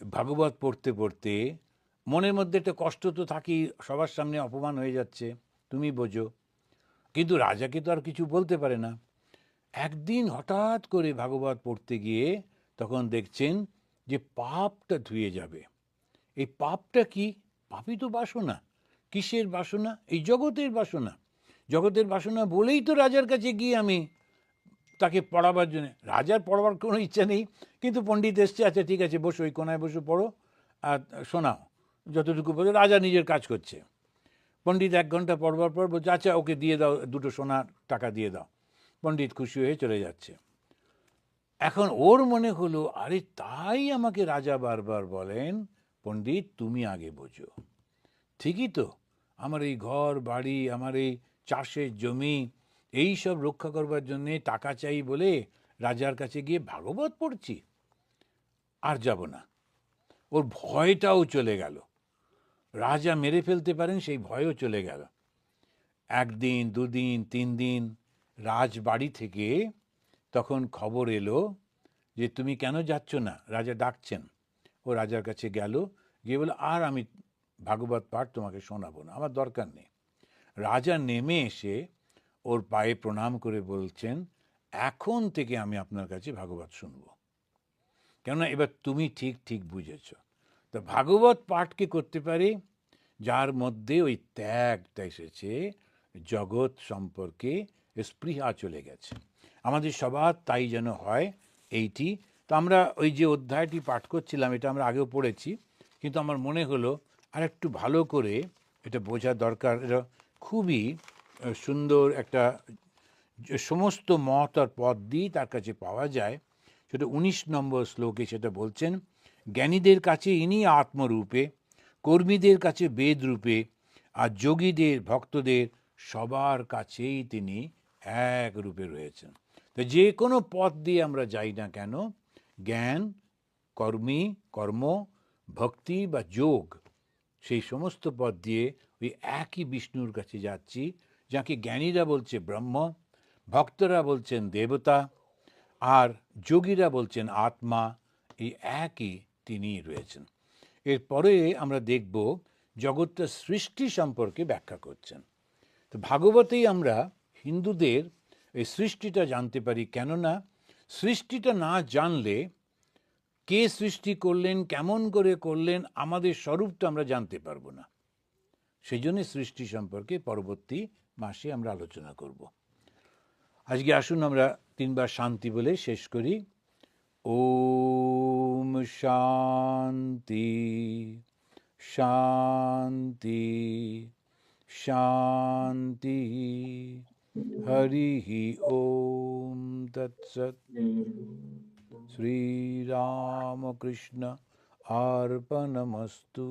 ভাগবত পড়তে পড়তে মনের মধ্যে একটা কষ্ট তো থাকি, সবার সামনে অপমান হয়ে যাচ্ছে, তুমি বোঝো। কিন্তু রাজাকে তো আর কিছু বলতে পারে না। একদিন হঠাৎ করে ভাগবত পড়তে গিয়ে তখন দেখছেন যে পাপটা ধুয়ে যাবে। এই পাপটা কি? পাপই তো বাসনা। কিসের বাসনা? এই জগতের বাসনা। জগতের বাসনা বলেই তো রাজার কাছে গিয়ে আমি তাকে পড়াবার জন্য, রাজার পড়াবার কোনো ইচ্ছা নেই, কিন্তু পণ্ডিত এসছে, আচ্ছা ঠিক আছে বসো, ওই কোনায় বসে পড়ো আর শোনাও, যতটুকু বোঝো। রাজা নিজের কাজ করছে। পণ্ডিত 1 ঘন্টা পড়বার পর বলছে, আচ্ছা ওকে দিয়ে দাও, 2টো সোনার টাকা দিয়ে দাও। পণ্ডিত খুশি হয়ে চলে যাচ্ছে। এখন ওর মনে হলো, আরে তাই আমাকে রাজা বারবার বলেন, পণ্ডিত তুমি আগে বোঝো। ঠিকই তো, আমার এই ঘর বাড়ি, আমার এই চাষের জমি, এই সব রক্ষা করবার জন্যে টাকা চাই বলে রাজার কাছে গিয়ে ভাগবত পড়ছি, আর যাব না। ওর ভয়টাও চলে গেল। রাজা মেরে ফেলতে পারেন সেই ভয়ও চলে গেল। একদিন, দুদিন, 3 দিন রাজবাড়ি থেকে তখন খবর এলো যে তুমি কেন যাচ্ছ না, রাজা ডাকছেন। ও রাজার কাছে গেল, গিয়ে বলে আর আমি ভাগবত পাঠ তোমাকে শোনাবো না, আমার দরকার নেই। রাজা নেমে এসে ওর পায়ে প্রণাম করে বলছেন, এখন থেকে আমি আপনার কাছে ভাগবত শুনবো, কেননা এবার তুমি ঠিক ঠিক বুঝেছ। তো ভাগবত পাঠকে করতে পারে যার মধ্যে ওই ত্যাগটা এসেছে, জগৎ সম্পর্কে স্পৃহা চলে গেছে। আমাদের সবার তাই যেন হয় এইটি। তো আমরা ওই যে অধ্যায়টি পাঠ করছিলাম, এটা আমরা আগেও পড়েছি, কিন্তু আমার মনে হলো আর একটু ভালো করে এটা বোঝা দরকার। এটা খুবই সুন্দর একটা, যে সমস্ত মত আর পদ দিয়ে তার কাছে পাওয়া যায়। সেটা 19 নম্বর শ্লোকে সেটা বলছেন, জ্ঞানীদের কাছে ইনি আত্মরূপে, কর্মীদের কাছে বেদ রূপে, আর যোগীদের ভক্তদের সবার কাছেই তিনি এক রূপে রয়েছেন। তো যে কোনো পথ দিয়ে আমরা যাই না কেন, জ্ঞান, কর্ম, ভক্তি বা যোগ, সেই সমস্ত পথ দিয়ে ওই একই বিষ্ণুর কাছে যাচ্ছি, যাকে জ্ঞানীরা বলছে ব্রহ্ম, ভক্তরা বলছেন দেবতা, আর যোগীরা বলছেন আত্মা। এই একই তিনি রয়েছেন। এরপরে আমরা দেখব জগৎটা সৃষ্টি সম্পর্কে ব্যাখ্যা করছেন। তো ভাগবতেই আমরা হিন্দুদের এই সৃষ্টিটা জানতে পারি, কেননা সৃষ্টিটা না জানলে কে সৃষ্টি করলেন, কেমন করে করলেন, আমাদের স্বরূপটা আমরা জানতে পারবো না। সেই জন্য সৃষ্টি সম্পর্কে পরবর্তী মাসে আমরা আলোচনা করব। আজকে আসুন আমরা 3 বার শান্তি বলে শেষ করি। ওম শান্তি শান্তি শান্তি। হরি ওম তৎসৎ। শ্রীরামকৃষ্ণ অর্পণমস্তু।